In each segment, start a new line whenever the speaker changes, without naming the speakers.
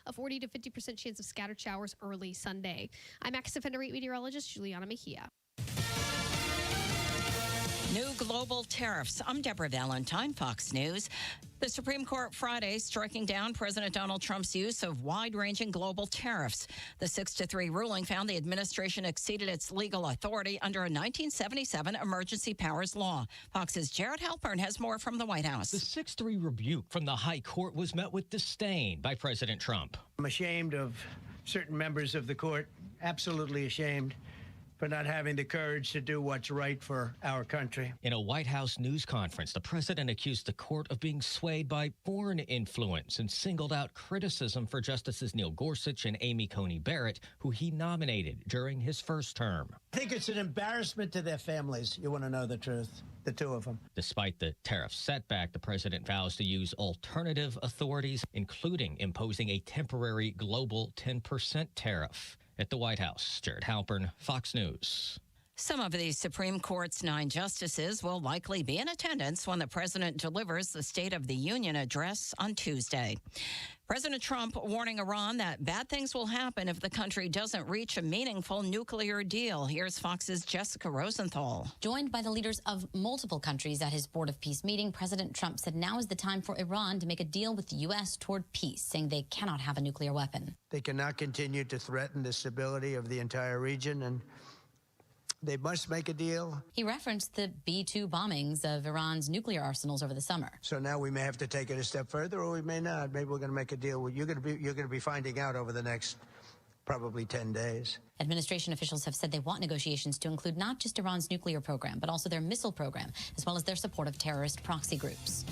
a 40 to 50% chance of scattered showers early Sunday. I'm Active Offender Rate Meteorologist Juliana Mejia.
New global tariffs. I'm Deborah Valentine, Fox News. The Supreme Court Friday striking down President Donald Trump's use of wide-ranging global tariffs. The 6-3 ruling found the administration exceeded its legal authority under a 1977 emergency powers law. Fox's Jared Halpern has more from the White House.
The 6-3 rebuke from the High Court was met with disdain by President Trump.
I'm ashamed of certain members of the court, absolutely ashamed, for not having the courage to do what's right for our country.
In a White House news conference, the president accused the court of being swayed by foreign influence and singled out criticism for Justices Neil Gorsuch and Amy Coney Barrett, who he nominated during his first term.
I think it's an embarrassment to their families. You want to know the truth, the two of them.
Despite the tariff setback, the president vows to use alternative authorities, including imposing a temporary global 10% tariff. At the White House, Jared Halpern, Fox News.
Some of the Supreme Court's 9 justices will likely be in attendance when the president delivers the State of the Union address on Tuesday. President Trump warning Iran that bad things will happen if the country doesn't reach a meaningful nuclear deal. Here's Fox's Jessica Rosenthal.
Joined by the leaders of multiple countries at his Board of Peace meeting, President Trump said now is the time for Iran to make a deal with the U.S. toward peace, saying they cannot have a nuclear weapon.
They cannot continue to threaten the stability of the entire region, and they must make a deal.
He referenced the B-2 bombings of Iran's nuclear arsenals over the summer.
So now we may have to take it a step further, or we may not. Maybe we're going to make a deal. You're going to be finding out over the next probably 10 days.
Administration officials have said they want negotiations to include not just Iran's nuclear program, but also their missile program, as well as their support of terrorist proxy groups.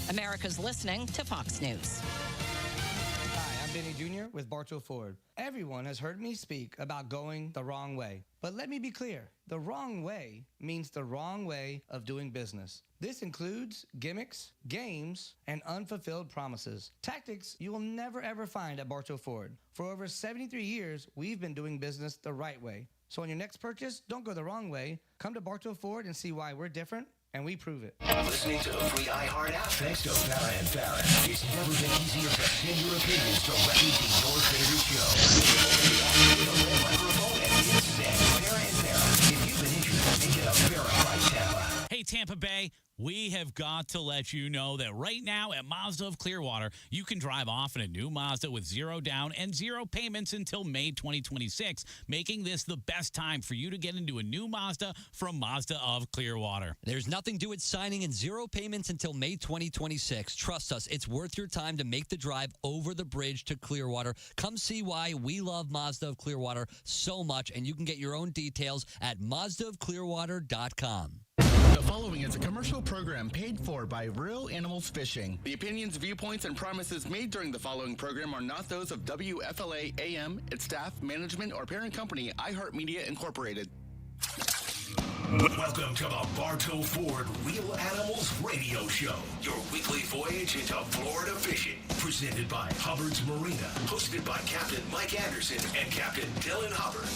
America's listening to Fox News.
Hi, I'm Benny Jr. with Bartow Ford. Everyone has heard me speak about going the wrong way. But let me be clear. The wrong way means the wrong way of doing business. This includes gimmicks, games, and unfulfilled promises. Tactics you will never ever find at Bartow Ford. For over 73 years, we've been doing business the right way. So on your next purchase, don't go the wrong way. Come to Bartow Ford and see why we're different, and we prove it.
Listening to the free iHeart app. Thanks to Farrah and Farrah. It's never been easier to send your opinions directly to your favorite show. With a red microphone and instant. Farrah and Farrah. If you've been interested, pick it up. Farrah by Tampa.
Hey, Tampa Bay, we have got to let you know that right now at Mazda of Clearwater, you can drive off in a new Mazda with 0 down and 0 payments until May 2026, making this the best time for you to get into a new Mazda from Mazda of Clearwater.
There's nothing to it signing in 0 payments until May 2026. Trust us, it's worth your time to make the drive over the bridge to Clearwater. Come see why we love Mazda of Clearwater so much, and you can get your own details at mazdaofclearwater.com.
The following is a commercial program paid for by Real Animals Fishing. The opinions, viewpoints, and promises made during the following program are not those of WFLA AM, its staff, management, or parent company, iHeartMedia Incorporated.
Welcome to the Bartow Ford Real Animals Radio Show, your weekly voyage into Florida fishing. Presented by Hubbard's Marina, hosted by Captain Mike Anderson and Captain Dylan Hubbard.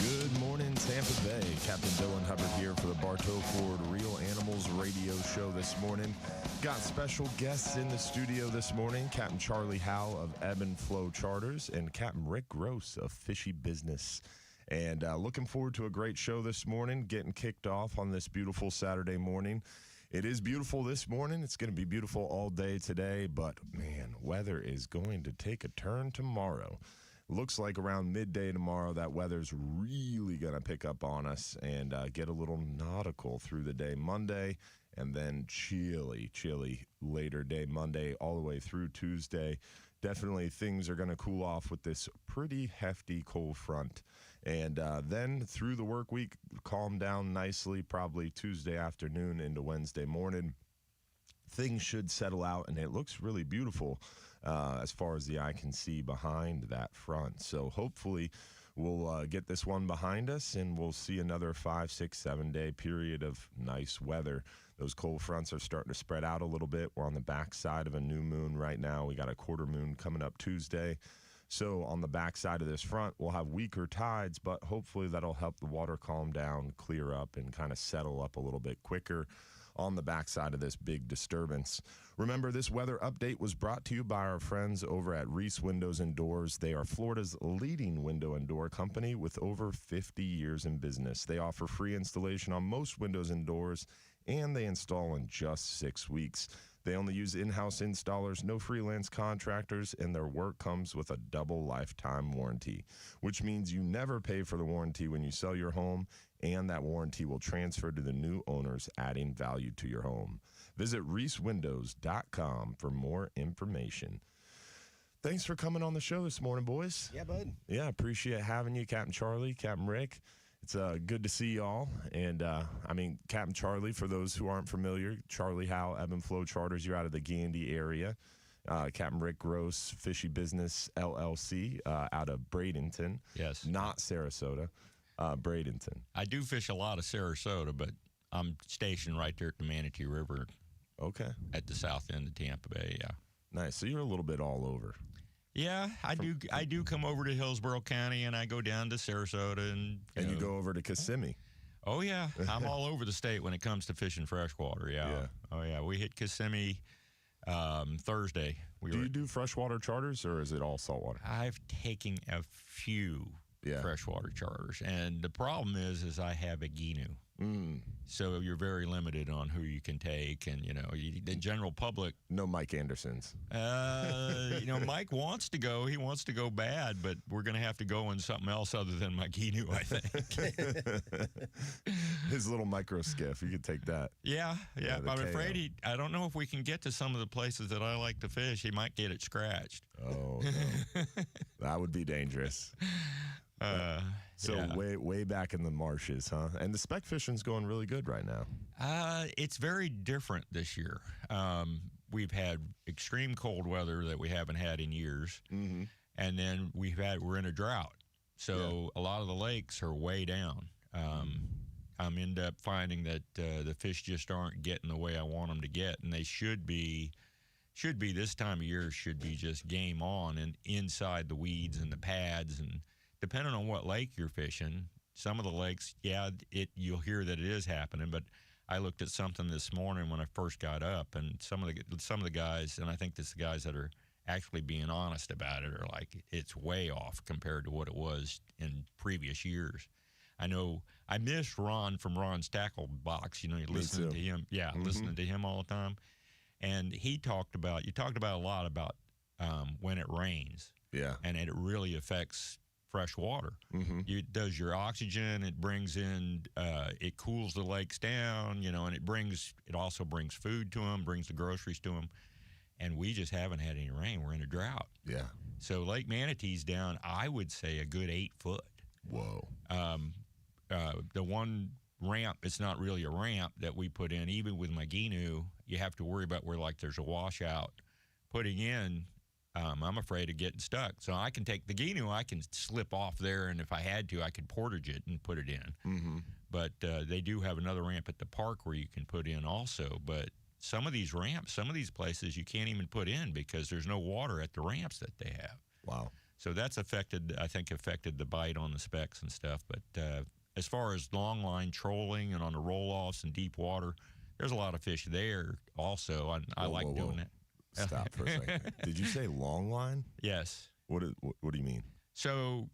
Good morning, Tampa Bay. Captain Dylan Hubbard here for the Bartow Ford Real Animals Radio Show this morning. Got special guests in the studio this morning, Captain Charlie Howell of Ebb and Flow Charters and Captain Rick Gross of Fishy Business. And looking forward to a great show this morning, getting kicked off on this beautiful Saturday morning. It is beautiful this morning. It's going to be beautiful all day today, but man, weather is going to take a turn tomorrow. Looks like around midday tomorrow that weather's really going to pick up on us and get a little nautical through the day Monday, and then chilly later day Monday all the way through Tuesday. Definitely things are going to cool off with this pretty hefty cold front. And then through the work week, calm down nicely, probably Tuesday afternoon into Wednesday morning. Things should settle out, and it looks really beautiful as far as the eye can see behind that front. So hopefully we'll get this one behind us, and we'll see another 5, 6, 7 day period of nice weather. Those cold fronts are starting to spread out a little bit. We're on the backside of a new moon right now. We got a quarter moon coming up Tuesday. So on the backside of this front, we'll have weaker tides, but hopefully that'll help the water calm down, clear up, and kind of settle up a little bit quicker. on the backside of this big disturbance. Remember, this weather update was brought to you by our friends over at Reese Windows and Doors. They are Florida's leading window and door company with over 50 years in business. They offer free installation on most windows and doors, and they install in just 6 weeks. They only use in-house installers, no freelance contractors, and their work comes with a double lifetime warranty, which means you never pay for the warranty when you sell your home, and that warranty will transfer to the new owners, adding value to your home. Visit reesewindows.com for more information. Thanks for coming on the show this morning, boys.
Yeah, bud.
Yeah, appreciate having you, Captain Charlie, Captain Rick. It's good to see y'all. And, Captain Charlie, for those who aren't familiar, Charlie Howell, Ebb and Flow Charters, you're out of the Gandy area. Captain Rick Gross, Fishy Business, LLC, out of Bradenton.
Yes.
Not Sarasota, Bradenton.
I do fish a lot of Sarasota, but I'm stationed right there at the Manatee River.
Okay.
At the south end of Tampa Bay, yeah.
Nice. So you're a little bit all over.
Yeah, I do come over to Hillsborough County, and I go down to Sarasota. And
you go over to Kissimmee.
Oh, yeah. I'm all over the state when it comes to fishing freshwater, yeah. Oh, yeah. We hit Kissimmee Thursday.
Do you do freshwater charters, or is it all saltwater?
I've taken a few freshwater charters, and the problem is I have a Ginu. So you're very limited on who you can take, and the general public.
No Mike Andersons.
Mike wants to go. He wants to go bad, but we're going to have to go in something else other than my Ginu, I think.
His little micro skiff, you could take that.
Yeah. I'm afraid I don't know if we can get to some of the places that I like to fish. He might get it scratched.
Oh, no. That would be dangerous. Way back in the marshes, huh? And the speck fishing's going really good right now.
It's very different this year. We've had extreme cold weather that we haven't had in years, and then we're in a drought. So a lot of the lakes are way down. I'm end up finding that the fish just aren't getting the way I want them to get, and they should be this time of year should be just game on and inside the weeds and the pads. And depending on what lake you're fishing, some of the lakes, you'll hear that it is happening. But I looked at something this morning when I first got up, and some of the guys, and I think it's the guys that are actually being honest about it, are like, it's way off compared to what it was in previous years. I know I missed Ron from Ron's Tackle Box. You listening to him, listening to him all the time, and you talked about a lot about when it rains, and it really affects fresh water. It does your oxygen. It brings in, it cools the lakes down, and it also brings food to them, brings the groceries to them. And we just haven't had any rain. We're in a drought.
Yeah.
So Lake Manatee's down, I would say, a good 8 foot.
Whoa.
The one ramp, it's not really a ramp that we put in. Even with my Ginu, you have to worry about where there's a washout. Putting in, I'm afraid of getting stuck. So I can take the Ginu, I can slip off there, and if I had to, I could portage it and put it in. But they do have another ramp at the park where you can put in also. But some of these ramps, some of these places, you can't even put in because there's no water at the ramps that they have.
Wow.
So that's affected the bite on the specks and stuff. But as far as long line trolling and on the roll-offs and deep water, there's a lot of fish there also. I like doing that.
Stop for a second. Did you say long line?
Yes.
What do you mean?
So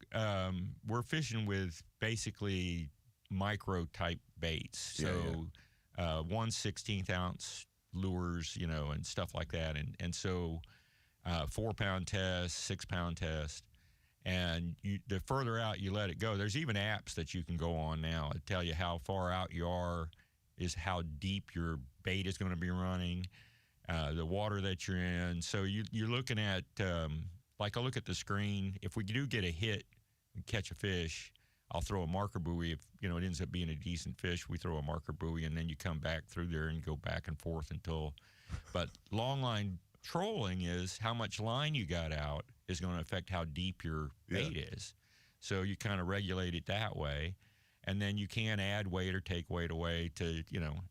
we're fishing with basically micro-type baits. So 1/16 ounce lures, and stuff like that. And so 4-pound test, 6-pound test. And the further out you let it go, there's even apps that you can go on now that tell you how far out you are is how deep your bait is going to be running. The water that you're in. So you're looking at, I look at the screen. If we do get a hit and catch a fish, I'll throw a marker buoy. If, it ends up being a decent fish, we throw a marker buoy, and then you come back through there and go back and forth until. But long line trolling is how much line you got out is going to affect how deep your bait is. So you kind of regulate it that way. And then you can add weight or take weight away to,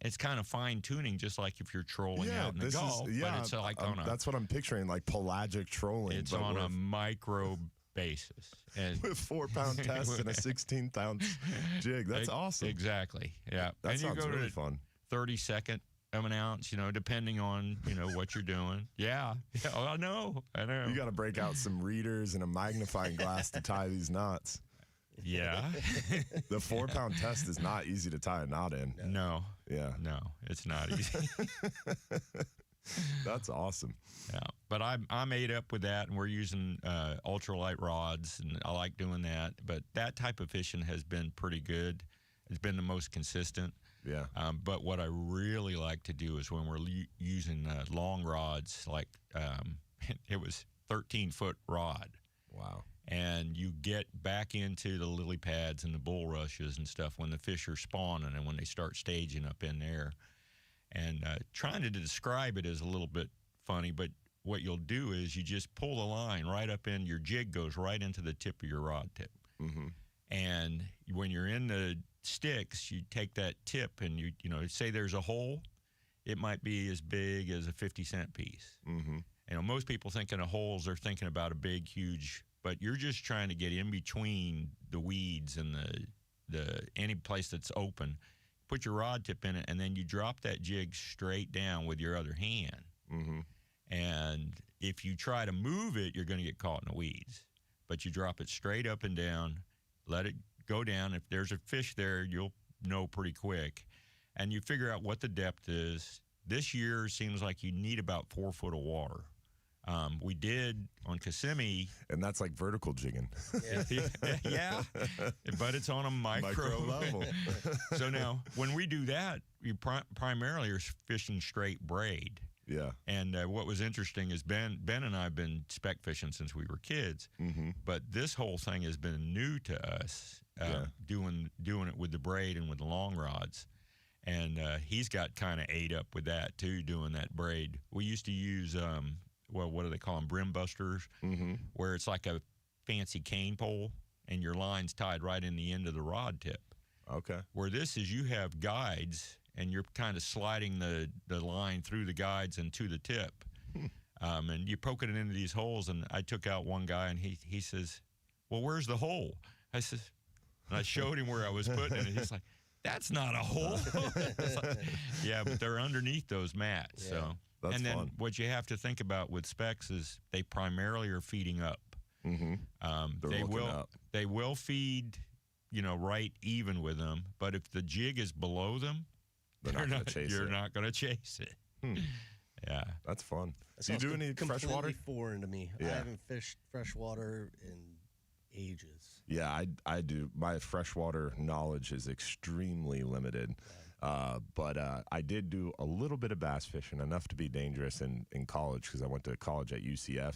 it's kind of fine tuning, just like if you're trolling out in the Gulf. But it's like
that's what I'm picturing, like pelagic trolling.
It's on a micro basis. And
with 4-pound test and a 16th ounce jig. That's awesome.
Exactly. Yeah.
That
and
sounds
you go
really
to
fun.
30-second of an ounce, depending on, what you're doing. Yeah. Oh, I know.
You got to break out some readers and a magnifying glass to tie these knots.
Yeah.
The 4-pound test is not easy to tie a knot in.
No.
Yeah.
No, it's not easy.
That's awesome.
Yeah. But I'm 8 up with that, and we're using ultralight rods, and I like doing that. But that type of fishing has been pretty good. It's been the most consistent.
Yeah.
But what I really like to do is when we're using long rods, like it was 13-foot rod.
Wow.
And you get back into the lily pads and the bulrushes and stuff when the fish are spawning and when they start staging up in there. And trying to describe it is a little bit funny, but what you'll do is you just pull the line right up in, your jig goes right into the tip of your rod tip.
Mm-hmm.
And when you're in the sticks, you take that tip and you say there's a hole, it might be as big as a 50-cent piece.
Mm-hmm.
Most people thinking of holes, they're thinking about a big, huge, but you're just trying to get in between the weeds and the any place that's open. Put your rod tip in it, and then you drop that jig straight down with your other hand.
Mm-hmm.
And if you try to move it, you're going to get caught in the weeds. But you drop it straight up and down, let it go down. If there's a fish there, you'll know pretty quick. And you figure out what the depth is. This year seems like you need about 4 foot of water. We did on Kissimmee.
And that's like vertical jigging.
Yeah, but it's on a micro
level.
So now, when we do that, you primarily are fishing straight braid.
Yeah.
And what was interesting is Ben and I have been speck fishing since we were kids.
Mm-hmm.
But this whole thing has been new to us, doing it with the braid and with the long rods. And he's got kind of 8 up with that, too, doing that braid. We used to use, what do they call them, brim busters,
mm-hmm.
where it's like a fancy cane pole, and your line's tied right in the end of the rod tip.
Okay.
Where this is, you have guides, and you're kind of sliding the line through the guides and to the tip. And you're poking it into these holes, and I took out one guy, and he says, well, where's the hole? I said, and I showed him where I was putting it, and he's like, that's not a hole. Like, yeah, but they're underneath those mats.
Yeah,
so,
that's
and then
fun.
what you have to think about with specks is they primarily are feeding up.
Mm-hmm.
They will feed, right even with them. But if the jig is below them,
you're
not going to chase it. Yeah,
that's fun.
Do
you do any freshwater?
Foreign to me.
Yeah.
I haven't fished freshwater in ages.
Yeah, I do. My freshwater knowledge is extremely limited. But I did do a little bit of bass fishing, enough to be dangerous in college because I went to college at UCF,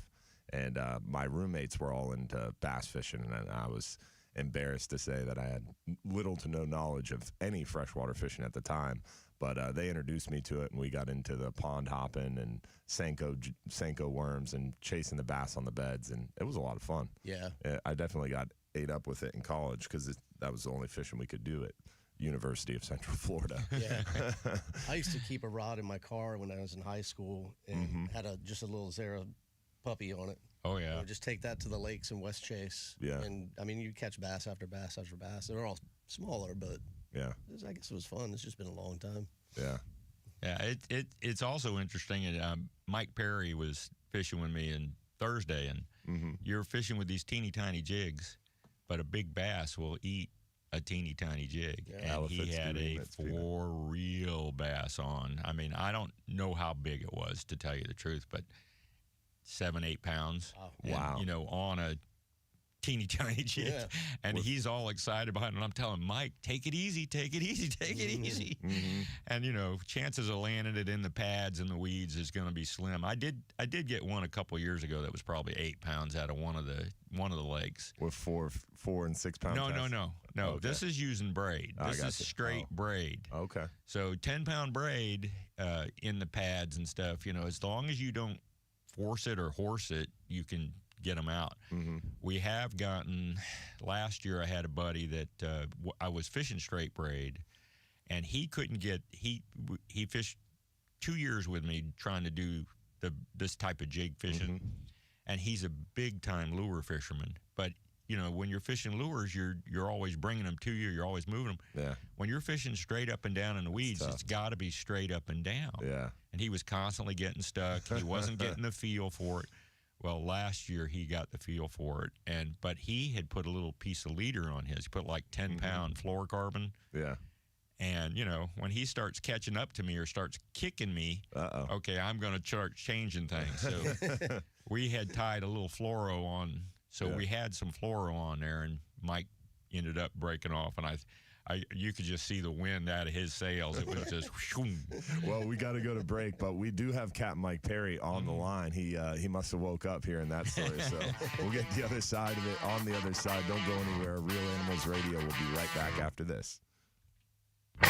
and my roommates were all into bass fishing, and I was embarrassed to say that I had little to no knowledge of any freshwater fishing at the time. But they introduced me to it, and we got into the pond hopping and Senko worms and chasing the bass on the beds, and it was a lot of fun.
Yeah.
I definitely got 8 up with it in college because that was the only fishing we could do at University of Central Florida.
Yeah. I used to keep a rod in my car when I was in high school and had just a little Zara puppy on it.
Oh, yeah.
Just take that to the lakes in West Chase.
Yeah.
And, you catch bass after bass after bass. They're all smaller, but
yeah,
I guess it was fun. It's just been a long time.
Yeah.
Yeah, it's also interesting. Mike Perry was fishing with me on Thursday, and you're fishing with these teeny tiny jigs, but a big bass will eat a teeny tiny jig.
Yeah.
And he had a 4 real bass on. I don't know how big it was, to tell you the truth, but 7-8 pounds.
Wow.
And, on a teeny tiny jig.
Yeah.
And he's all excited about it. And I'm telling Mike, take it easy, take it easy, take it easy. And, chances of landing it in the pads and the weeds is going to be slim. I did get one a couple years ago that was probably 8 pounds out of one of the legs.
With 4 and 6 pound
No.
Okay.
This is using braid. This is straight braid.
Okay.
So 10-pound braid in the pads and stuff, as long as you don't force it or horse it, you can get them out. We have gotten, last year I had a buddy that I was fishing straight braid, and he couldn't get, he fished 2 years with me trying to do this type of jig fishing, and he's a big time lure fisherman, but when you're fishing lures, you're always bringing them to you. You're always moving them.
Yeah.
When you're fishing straight up and down in the weeds, it's got to be straight up and down.
Yeah.
And he was constantly getting stuck. He wasn't getting the feel for it. Well, last year he got the feel for it, but he had put a little piece of leader on his. He put like 10-pound fluorocarbon.
Yeah.
And, when he starts catching up to me or starts kicking me, okay, I'm going to start changing things. So we had tied a little fluoro on. So we had some fluoro on there, and Mike ended up breaking off. And you could just see the wind out of his sails. It was just whoom.
Well, we got to go to break, but we do have Captain Mike Perry on the line. He must have woke up hearing that story. So we'll get the other side of it on the other side. Don't go anywhere. Real Animals Radio will be right back after this.
News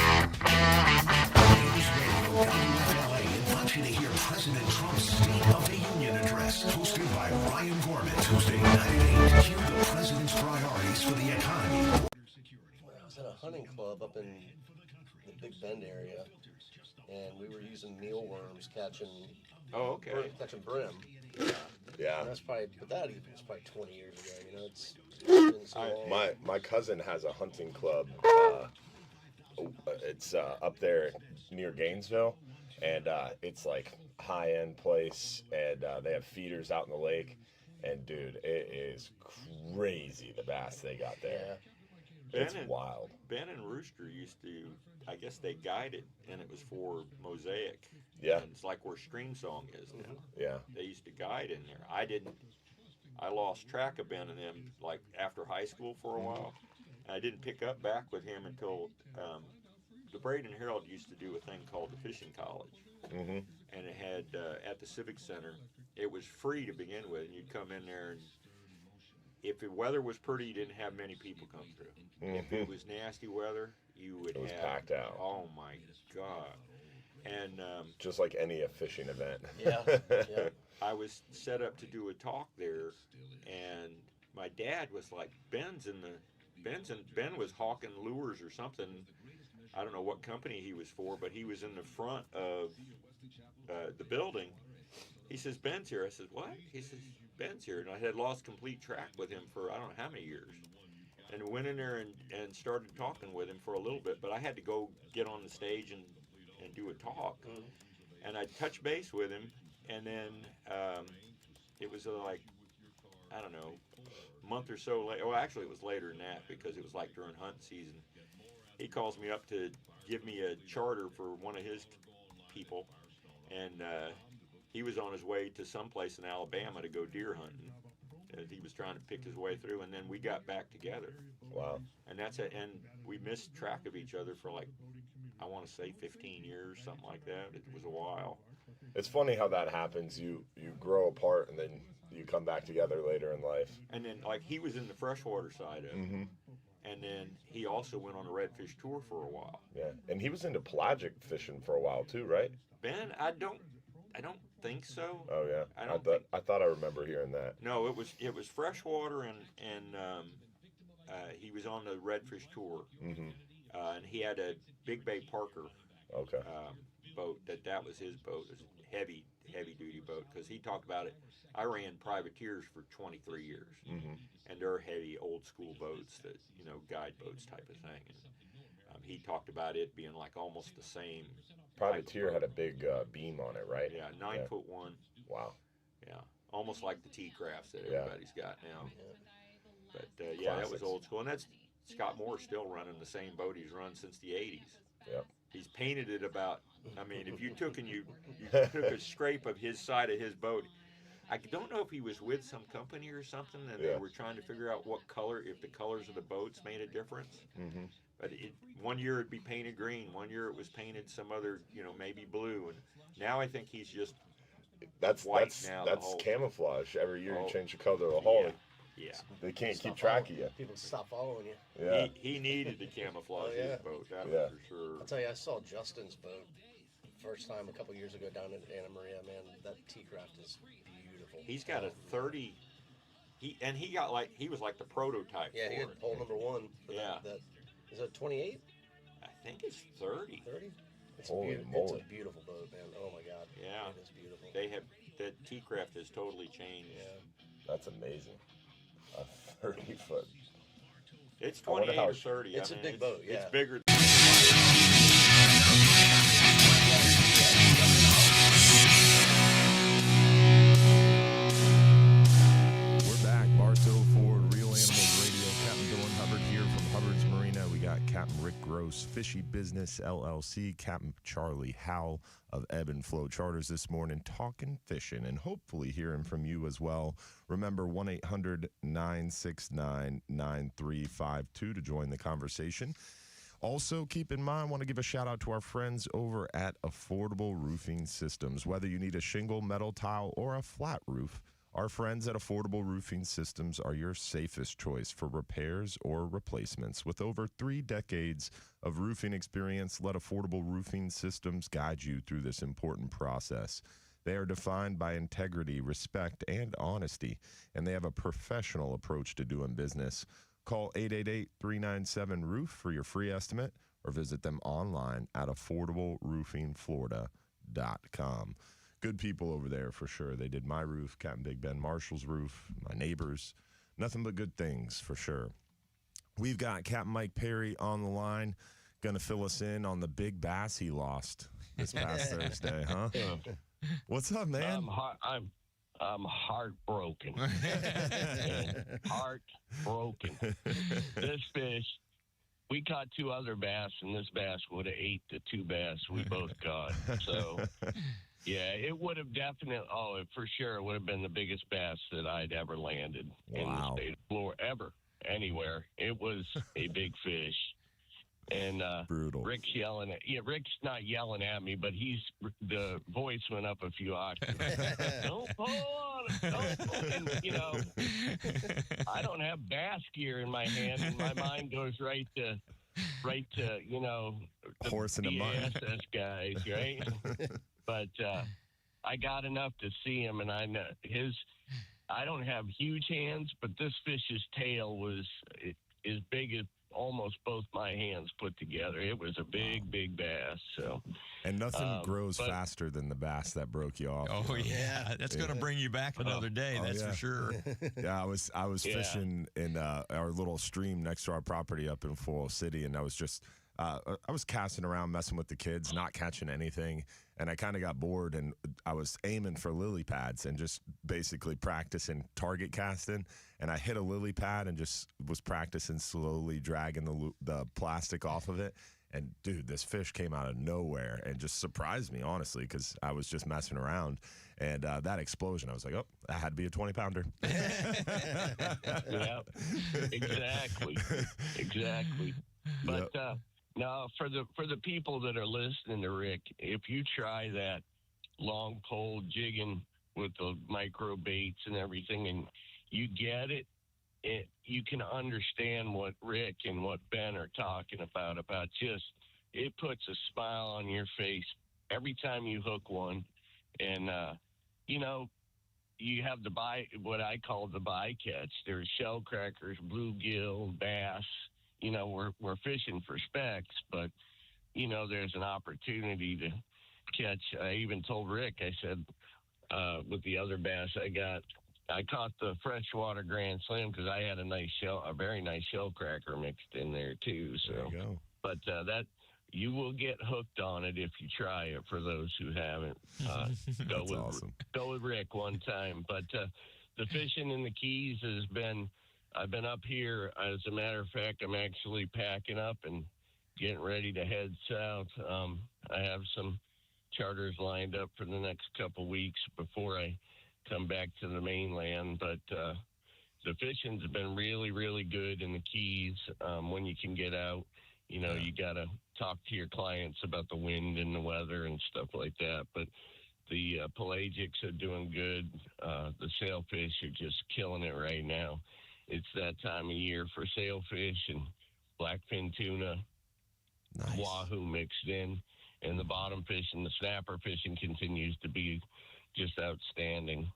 Radio WFLA invites you to hear President Trump's State of the Union address, hosted by Ryan Gorman, Tuesday night at 8. Hear the president's priorities for the economy.
I was at a hunting club up in the Big Bend area, and we were using mealworms catching.
Oh, okay.
Catching brim.
Yeah.
And that's probably, but that even was probably 20 years ago. It's been so long.
My cousin has a hunting club. It's up there near Gainesville, and it's like high-end place, and they have feeders out in the lake, and dude, it is crazy the bass they got there.
Yeah.
It's wild.
Ben and Rooster used to, I guess they guided, and it was for Mosaic.
Yeah.
And it's like where Stream Song is now.
Yeah.
They used to guide in there. I lost track of Ben and them like after high school for a while. I didn't pick up back with him until the Braden Herald used to do a thing called the Fishing College.
Mm-hmm.
And it had, at the Civic Center, it was free to begin with. And you'd come in there, and if the weather was pretty, you didn't have many people come through.
Mm-hmm.
If it was nasty weather, you would have.
It was packed out.
Oh, my God. And
just like any fishing event.
Yeah. Yeah.
I was set up to do a talk there, and my dad was like, Ben was hawking lures or something. I don't know what company he was for, but he was in the front of the building. He says, Ben's here. I said, what? He says, Ben's here. And I had lost complete track with him for I don't know how many years. And went in there and started talking with him for a little bit, but I had to go get on the stage and do a talk. Mm-hmm. And I touched base with him, and then it was like, I don't know, a month or so later. Well, actually, it was later than that because it was like during hunt season. He calls me up to give me a charter for one of his people, and he was on his way to someplace in Alabama to go deer hunting. He was trying to pick his way through, and then we got back together.
Wow.
And that's it. And we missed track of each other for like, I want to say 15 years, something like that. It was a while.
It's funny how that happens. You grow apart, and then you come back together later in life.
And then, like, he was in the freshwater side of it.
Mm-hmm.
And then he also went on a redfish tour for a while.
Yeah, and he was into pelagic fishing for a while too, right?
Ben, I don't think so.
Oh yeah, I thought I remember hearing that.
No, it was freshwater, and he was on the redfish tour.
Mm-hmm.
And he had a Big Bay Parker.
Okay.
Boat that was his boat. It was a heavy duty boat because he talked about it. I ran privateers for 23 years,
mm-hmm.
and they're heavy old school boats that guide boats type of thing. And he talked about it being like almost the same.
Privateer had a big beam on it, right?
Yeah, 9 foot one.
Wow.
Yeah, almost like the T-crafts that everybody's got now.
Yeah.
But yeah, that was old school, and that's Scott Moore's still running the same boat he's run since the 80s.
Yep.
He's painted it about. I mean, if you took and you took a scrape of his side of his boat. I don't know if he was with some company or something, and they were trying to figure out what color, if the colors of the boats made a difference.
Mm-hmm.
But one year it'd be painted green, one year it was painted some other, maybe blue, and now I think he's just white now.
That's camouflage. Every year you change the color of the hull.
Yeah.
They can't keep track of you.
People stop following you.
Yeah.
He needed to camouflage his boat, that was for sure.
I'll tell you, I saw Justin's boat first time a couple years ago down in Anna Maria. Man, that T-craft is beautiful.
He's got a 30. He was like the prototype.
Yeah, he had hole number one.
Yeah.
That is it 28?
I think it's 30.
30? It's
Holy
it's
moly.
a beautiful boat, man. Oh my God.
Yeah.
It is beautiful.
The T-craft has totally changed.
Yeah.
That's amazing.
a 30-foot.
It's
I wonder
28
how
or 30.
It's
I
a
mean,
big boat, yeah.
It's bigger.
We're back. Bartow Ford, Real Animals Radio. Captain Dylan Hubbard here from Hubbard's Marina. We got Captain Rick Gross, Fishy Business LLC, Captain Charlie Howell of Ebb and Flow Charters this morning, talking fishing and hopefully hearing from you as well. Remember, 1-800-969-9352 to join the conversation. Also, keep in mind, I want to give a shout out to our friends over at Affordable Roofing Systems. Whether you need a shingle, metal tile, or a flat roof, our friends at Affordable Roofing Systems are your safest choice for repairs or replacements. With over 3 decades of roofing experience, let Affordable Roofing Systems guide you through this important process. They are defined by integrity, respect, and honesty, and they have a professional approach to doing business. Call 888-397-ROOF for your free estimate or visit them online at affordableroofingflorida.com. Good people over there for sure. They did my roof, Captain Big Ben Marshall's roof, my neighbors. Nothing but good things for sure. We've got Captain Mike Perry on the line, going to fill us in on the big bass he lost this past Thursday, huh? What's up, man?
I'm heartbroken. Heartbroken. This fish, we caught 2 other bass, and this bass would have ate the 2 bass we both caught. So, yeah, it would have definitely, for sure, it would have been the biggest bass that I'd ever landed in the state of Florida, ever, anywhere. It was a big fish. And
brutal.
Rick's yelling Rick's not yelling at me, but the voice went up a few octaves. Don't pull on it. Don't pull. And, I don't have bass gear in my hand, and my mind goes right to the
horse in the mud
guys, right? But I got enough to see him, and I know I don't have huge hands, but this fish's tail was as big as almost both my hands put together. It was a big, big bass. So,
and nothing grows faster than the bass that broke you off.
Oh yeah, that's going to bring you back another day. That's for sure.
Yeah, I was fishing in our little stream next to our property up in Full City, and I was just I was casting around, messing with the kids, not catching anything, and I kind of got bored, and I was aiming for lily pads and just basically practicing target casting, and I hit a lily pad and just was practicing slowly dragging the plastic off of it, and dude, this fish came out of nowhere and just surprised me, honestly, because I was just messing around, and that explosion, I was like, oh, that had to be a 20-pounder.
Yeah, exactly. But now, for the people that are listening to Rick, if you try that long pole jigging with the micro baits and everything, and you get it, you can understand what Rick and what Ben are talking about just it puts a smile on your face every time you hook one, and you have what I call the bycatch. There's shell crackers, bluegill, bass. We're fishing for specks, but, there's an opportunity to catch. I even told Rick, I said, with the other bass I caught the Freshwater Grand Slam because I had a very nice shell cracker mixed in there too. So,
there you go.
But you will get hooked on it if you try it. For those who haven't, go with Rick one time. But the fishing in the Keys has been. I've been up here. As a matter of fact, I'm actually packing up and getting ready to head south. I have some charters lined up for the next couple weeks before I come back to the mainland. But the fishing's been really, really good in the Keys when you can get out. You got to talk to your clients about the wind and the weather and stuff like that. But the pelagics are doing good. The sailfish are just killing it right now. It's that time of year for sailfish and blackfin tuna, wahoo mixed in, and the bottom fishing, the snapper fishing continues to be just outstanding.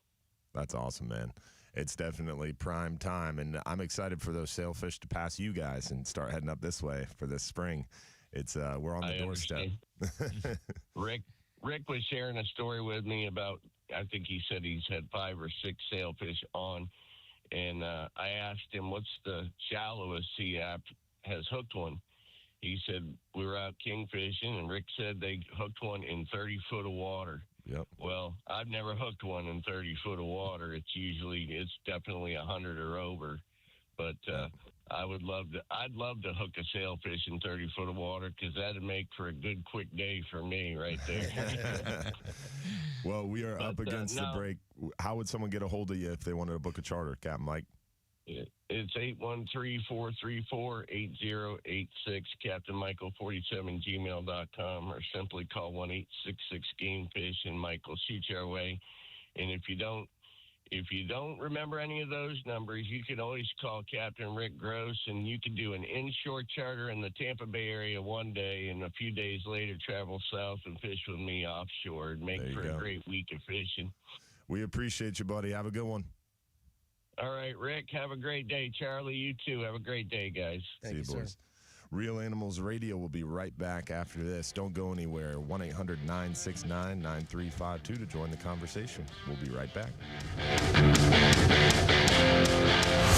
That's awesome, man. It's definitely prime time, and I'm excited for those sailfish to pass you guys and start heading up this way for this spring. It's we're on the doorstep.
Rick was sharing a story with me about, I think he said he's had 5 or 6 sailfish on. And I asked him, what's the shallowest he has hooked one? He said, we were out kingfishing, and Rick said they hooked one in 30 foot of water.
Yep.
Well, I've never hooked one in 30 foot of water. It's definitely 100 or over. But I'd love to hook a sailfish in 30 foot of water, because that'd make for a good quick day for me right there.
Well, we are up against the break. How would someone get a hold of you if they wanted to book a charter, Captain Mike?
It's 813-434-8086, CaptainMichael47gmail.com, or simply call 1-866-GAMEFISH, and Mike will shoot you our way. And if you don't remember any of those numbers, you can always call Captain Rick Gross, and you can do an inshore charter in the Tampa Bay area one day, and a few days later travel south and fish with me offshore and make for a great week of fishing.
We appreciate you, buddy. Have a good one.
All right, Rick, have a great day. Charlie, you too. Have a great day, guys.
See you, boys. Real Animals Radio will be right back after this. Don't go anywhere. 1-800-969-9352 to join the conversation. We'll be right back.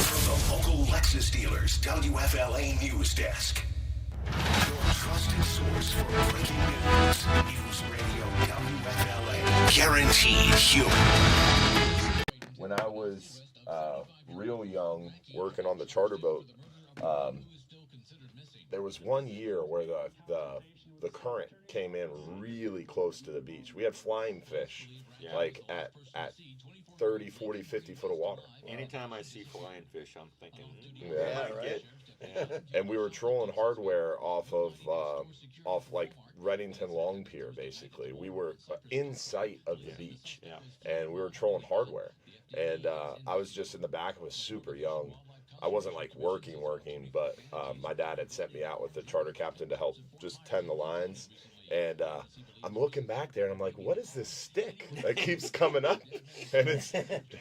From the local Lexus dealers, WFLA News Desk. Your trusted source for breaking news. News Radio WFLA. Guaranteed human.
When I was real young, working on the charter boat, there was one year where the current came in really close to the beach. We had flying fish, like at 30, 40, 50 foot of water.
Anytime I see flying fish, I'm thinking,
right. And we were trolling hardware off like Reddington Long Pier, basically. We were in sight of the beach, and we were trolling hardware. And I was just in the back. I was super young. I wasn't like working, but my dad had sent me out with the charter captain to help just tend the lines. And I'm looking back there, and I'm like, what is this stick that keeps coming up? And it's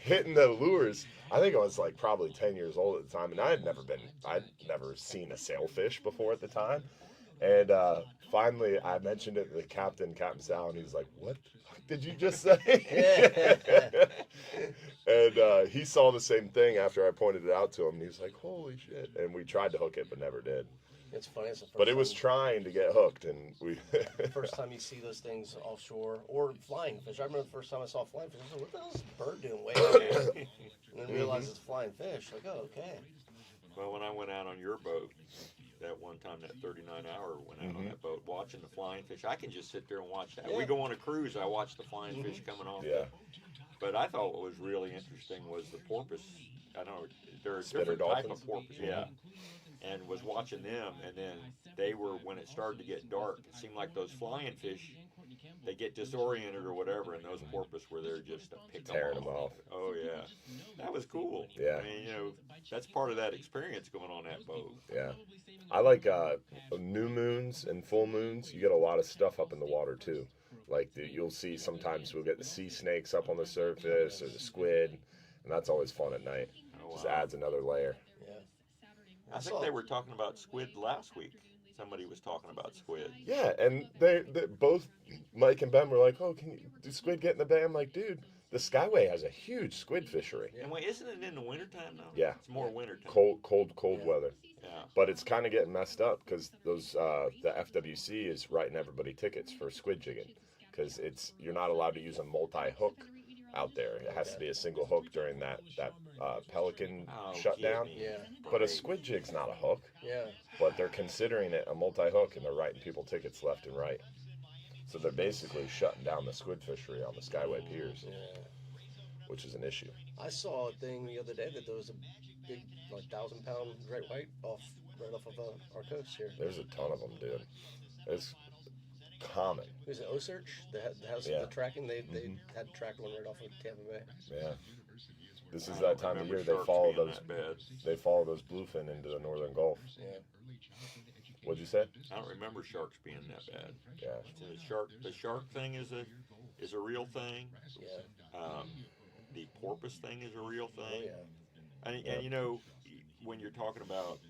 hitting the lures. I think I was like probably 10 years old at the time, and I'd never seen a sailfish before at the time. And finally, I mentioned it to the Captain Sal, and he's like, what the fuck did you just say? And he saw the same thing after I pointed it out to him, and he was like, holy shit. And we tried to hook it, but never did.
It's funny. It's the first
But it was trying to get hooked, and we...
First time you see those things offshore, or flying fish. I remember the first time I saw flying fish, I was like, what the hell is this bird doing way out here? And then realized it's flying fish. Like, oh, okay.
well, when I went out on your boat, that one time, that 39-hour went out on that boat, watching the flying fish. I can just sit there and watch that. We go on a cruise, I watch the flying fish coming off. But I thought what was really interesting was the porpoise. I know there are different type of porpoise. And was watching them, and then they were, when it started to get dark, it seemed like those flying fish, they get disoriented or whatever, and those porpoise were there just to pick
tearing
them off. Oh, yeah. That was cool.
Yeah.
I mean, that's part of that experience going on that boat.
Yeah. I like new moons and full moons. You get a lot of stuff up in the water, too. Like, you'll see sometimes we'll get the sea snakes up on the surface, or the squid, and that's always fun at night. Just adds another layer.
I think they were talking about squid last week. Somebody was talking about squid.
Yeah, and they both, Mike and Ben, were like, oh, do squid get in the bay? I'm like, dude, the Skyway has a huge squid fishery.
And wait, isn't it in the wintertime now?
Yeah.
It's more wintertime.
Cold weather.
Yeah.
But it's kind of getting messed up because the FWC is writing everybody tickets for squid jigging, because you're not allowed to use a multi-hook out there. It has to be a single hook during that pelican shutdown. But a squid jig's not a hook. But they're considering it a multi-hook, and they're writing people tickets left and right. So they're basically shutting down the squid fishery on the Skyway piers, which is an issue.
I saw a thing the other day that there was a big, like, 1,000-pound great white right off of our coast here.
There's a ton of them, dude. It's common.
It was an O-Search that has the tracking. They had tracked one right off of Tampa Bay.
Yeah. This is that time of year they follow those bluefin into the northern Gulf.
Yeah.
What'd you say?
I don't remember sharks being that bad.
Yeah.
The shark thing is a real thing.
Yeah.
The porpoise thing is a real thing.
Oh,
yeah. And when you're talking about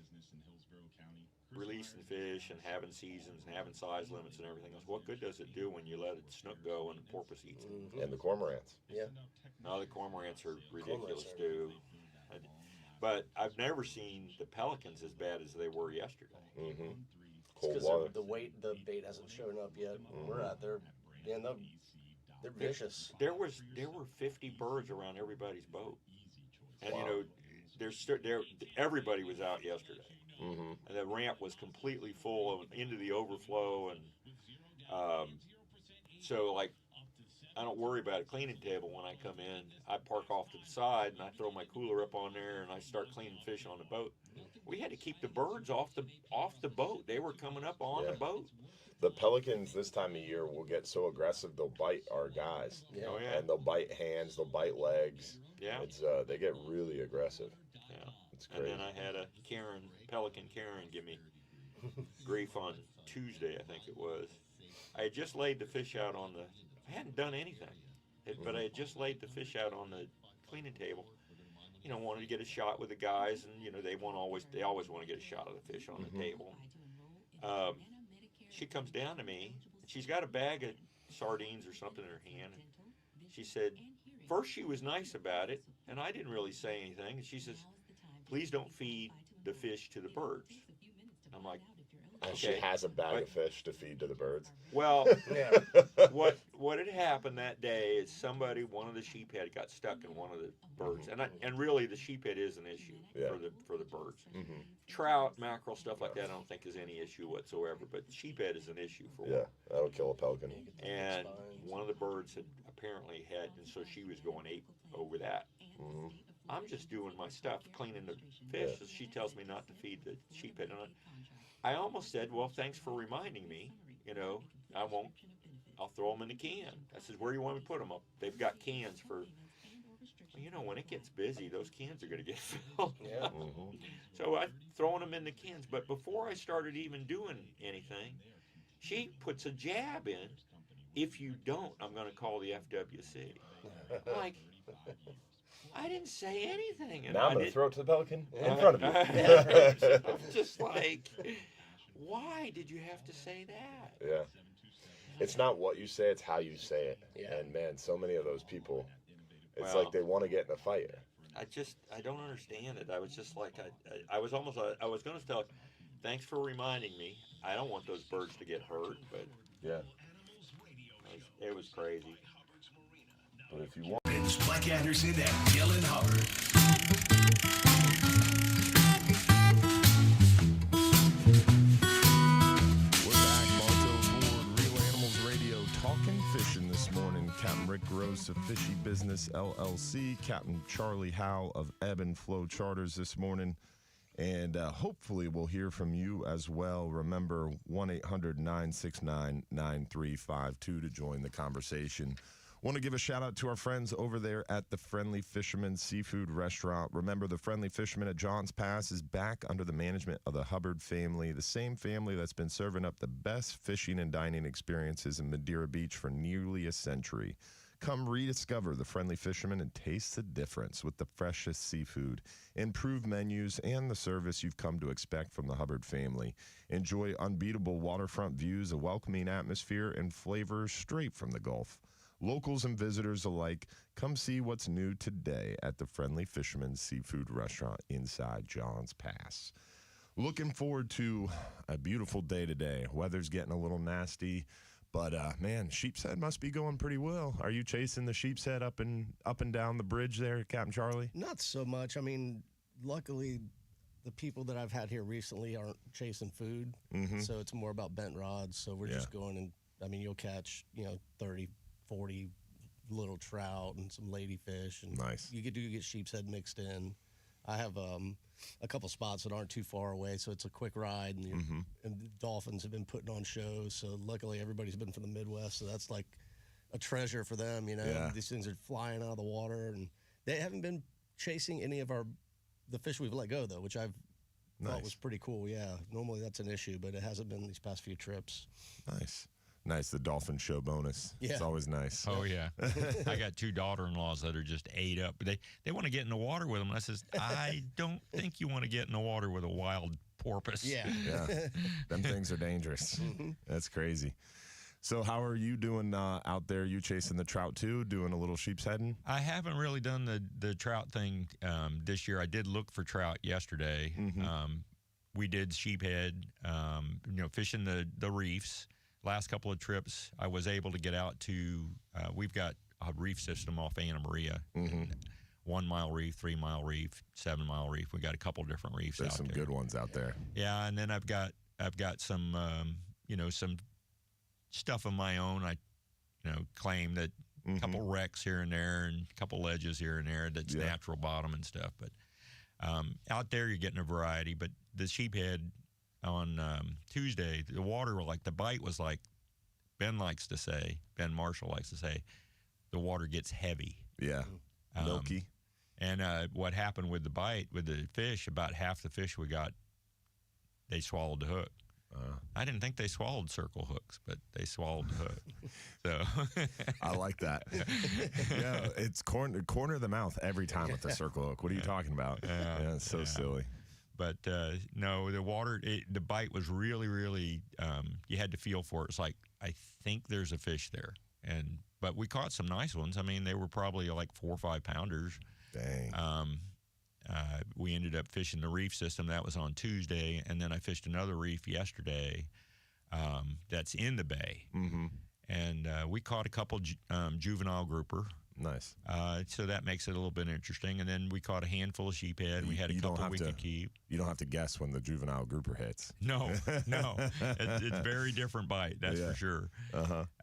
releasing fish and having seasons and having size limits and everything else, what good does it do when you let a snook go and the porpoise eats it?
And the cormorants.
Yeah.
No, the cormorants are ridiculous too. But I've never seen the pelicans as bad as they were yesterday.
Mm-hmm.
Because the bait hasn't shown up yet. We're out there, man. They're vicious.
There were 50 birds around everybody's boat, and you know, everybody was out yesterday, and the ramp was completely full into the overflow, and so like. I don't worry about a cleaning table when I come in. I park off to the side and I throw my cooler up on there and I start cleaning fish on the boat. We had to keep the birds off the boat. They were coming up on the boat.
The pelicans this time of year will get so aggressive they'll bite our guys.
Yeah. Oh, yeah.
And they'll bite hands, they'll bite legs.
Yeah.
It's they get really aggressive.
Yeah.
It's crazy.
And then I had a Pelican Karen give me grief on Tuesday, I think it was. I had just laid the fish out I hadn't done anything, but I had just laid the fish out on the cleaning table. You know, wanted to get a shot with the guys, and you know they always want to get a shot of the fish on the table. She comes down to me. She's got a bag of sardines or something in her hand. She said, first she was nice about it, and I didn't really say anything. And she says, "Please don't feed the fish to the birds." I'm like.
And she has a bag of fish to feed to the birds.
Well, what had happened that day is one of the sheephead got stuck in one of the birds, and really the sheephead is an issue for the birds. Trout, mackerel, stuff like that, I don't think is any issue whatsoever, but sheephead is an issue for one.
Yeah, that'll kill a pelican.
And one of the birds had apparently had, and so she was going ape over that. I'm just doing my stuff, cleaning the fish. So she tells me not to feed the sheephead, and I almost said, well, thanks for reminding me. You know, I'll throw them in the can. I said, where do you want me to put them up? They've got cans for, you know, when it gets busy, those cans are going to get filled.
Yeah.
So I'm throwing them in the cans. But before I started even doing anything, she puts a jab in. If you don't, I'm going to call the FWC. I'm like, I didn't say anything. And
now I'm going to throw it to the pelican in front of you.
I'm just like, why did you have to say that?
Yeah. It's not what you say, it's how you say it. Yeah. And man, so many of those people, it's like they want to get in a fight.
I don't understand it. I was just like, I was going to tell, thanks for reminding me. I don't want those birds to get hurt, but
yeah,
it was crazy.
But if you want,
it's Mike Anderson and Dylan Hubbard.
We're back, Bartow Ford, Real Animals Radio, talking fishing this morning. Captain Rick Gross of Fishy Business LLC, Captain Charlie Howell of Ebb and Flow Charters this morning. And hopefully we'll hear from you as well. Remember, 1-800-969-9352 to join the conversation. Want to give a shout out to our friends over there at the Friendly Fisherman Seafood Restaurant. Remember, the Friendly Fisherman at Johns Pass is back under the management of the Hubbard family, the same family that's been serving up the best fishing and dining experiences in Madeira Beach for nearly a century. Come rediscover the Friendly Fisherman and taste the difference with the freshest seafood, improved menus, and the service you've come to expect from the Hubbard family. Enjoy unbeatable waterfront views, a welcoming atmosphere, and flavors straight from the Gulf. Locals and visitors alike, come see what's new today at the Friendly Fisherman Seafood Restaurant inside Johns Pass. Looking forward to a beautiful day today. Weather's getting a little nasty, but man, Sheephead must be going pretty well. Are you chasing the Sheephead up and down the bridge there, Captain Charlie?
Not so much. I mean, luckily, the people that I've had here recently aren't chasing food, so it's more about bent rods. So we're just going and, I mean, you'll catch, 30, 40 little trout and some ladyfish. And
nice.
You get Sheephead mixed in. I have a couple spots that aren't too far away, so it's a quick ride. And, and the dolphins have been putting on shows, so luckily everybody's been from the Midwest, so that's like a treasure for them,
Yeah.
These things are flying out of the water, and they haven't been chasing any of the fish we've let go, though, which I've thought was pretty cool, yeah. Normally that's an issue, but it hasn't been these past few trips.
Nice, the dolphin show bonus.
Yeah.
It's always nice.
Oh, yeah. I got two daughter-in-laws that are just ate up. They want to get in the water with them. And I says, I don't think you want to get in the water with a wild porpoise.
Yeah.
Them things are dangerous. That's crazy. So how are you doing out there? You chasing the trout too? Doing a little sheep's heading?
I haven't really done the trout thing this year. I did look for trout yesterday. We did sheephead, fishing the reefs. Last couple of trips, I was able to get out to, we've got a reef system off Anna Maria. 1 mile reef, 3 mile reef, 7 mile reef. We got a couple different reefs
There's
out
some
there.
good ones out there.
Yeah, and then I've got some, some stuff of my own. I, claim that a couple wrecks here and there and a couple ledges here and there that's natural bottom and stuff. But out there, you're getting a variety. But the sheephead on Tuesday, the water, the bite was like, Ben Marshall likes to say, the water gets heavy.
Yeah, milky.
And what happened with the bite, with the fish, about half the fish we got, they swallowed the hook. I didn't think they swallowed circle hooks, but they swallowed the hook. So
I like that. Yeah, it's corner of the mouth every time with the circle hook. What are you talking about? Yeah, it's so silly.
But no, the water, the bite was really, really. You had to feel for it. It's like, I think there's a fish there, but we caught some nice ones. I mean, they were probably like 4 or 5 pounders.
Dang.
We ended up fishing the reef system. That was on Tuesday, and then I fished another reef yesterday that's in the bay. And we caught a couple juvenile grouper.
Nice.
So that makes it a little bit interesting. And then we caught a handful of sheephead. We had a couple we could keep.
You don't have to guess when the juvenile grouper hits.
No. It's very different bite, that's for sure.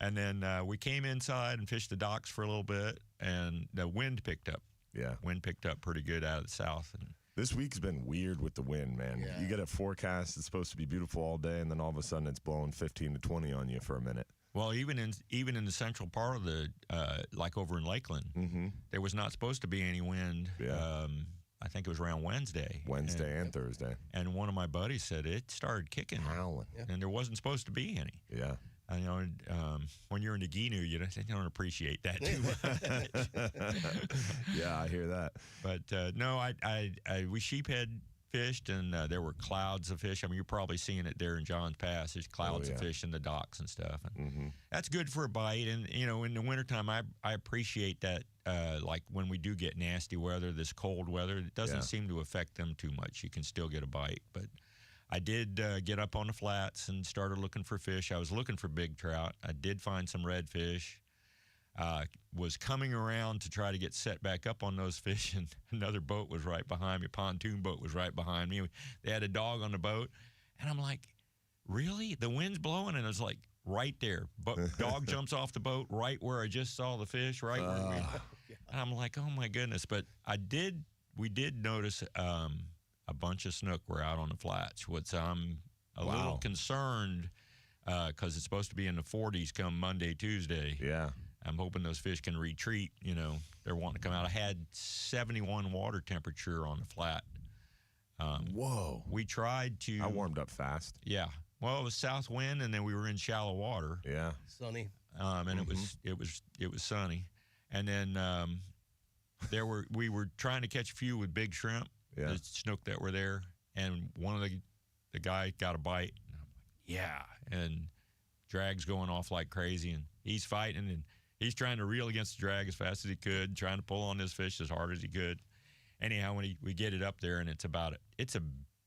And then we came inside and fished the docks for a little bit, and the wind picked up.
Yeah.
Wind picked up pretty good out of the south. And
this week's been weird with the wind, man.
Yeah.
You get a forecast, it's supposed to be beautiful all day, and then all of a sudden it's blowing 15 to 20 on you for a minute.
Well, even in the central part of the, like over in Lakeland, there was not supposed to be any wind.
Yeah.
I think it was around Wednesday
and Thursday.
And one of my buddies said it started kicking.
Howling.
And there wasn't supposed to be any.
Yeah.
I know when you're in the Ginu, you don't appreciate that too much.
Yeah, I hear that.
But no, we sheephead fished, and there were clouds of fish. I mean, you're probably seeing it there in Johns Pass. There's clouds of fish in the docks and stuff. And that's good for a bite. And, in the wintertime, I appreciate that, like when we do get nasty weather, this cold weather, it doesn't seem to affect them too much. You can still get a bite. But I did get up on the flats and started looking for fish. I was looking for big trout. I did find some redfish. Was coming around to try to get set back up on those fish, and another boat was right behind me. A pontoon boat was right behind me. They had a dog on the boat, and I'm like, really? The wind's blowing, and it's like right there. But dog jumps off the boat right where I just saw the fish, right where we. And I'm like, oh my goodness! But we did notice a bunch of snook were out on the flats, which I'm a little concerned because it's supposed to be in the 40s come Monday, Tuesday.
Yeah.
I'm hoping those fish can retreat. They're wanting to come out. I had 71 water temperature on the flat.
Whoa.
We tried to.
I warmed up fast.
Yeah. Well, it was south wind, and then we were in shallow water.
Yeah.
Sunny.
And it was sunny. And then we were trying to catch a few with big shrimp.
Yeah.
The snook that were there, and one of the guy got a bite. And I'm like, yeah, and drag's going off like crazy, and he's fighting, and he's trying to reel against the drag as fast as he could, trying to pull on this fish as hard as he could. Anyhow, when we get it up there, and it's a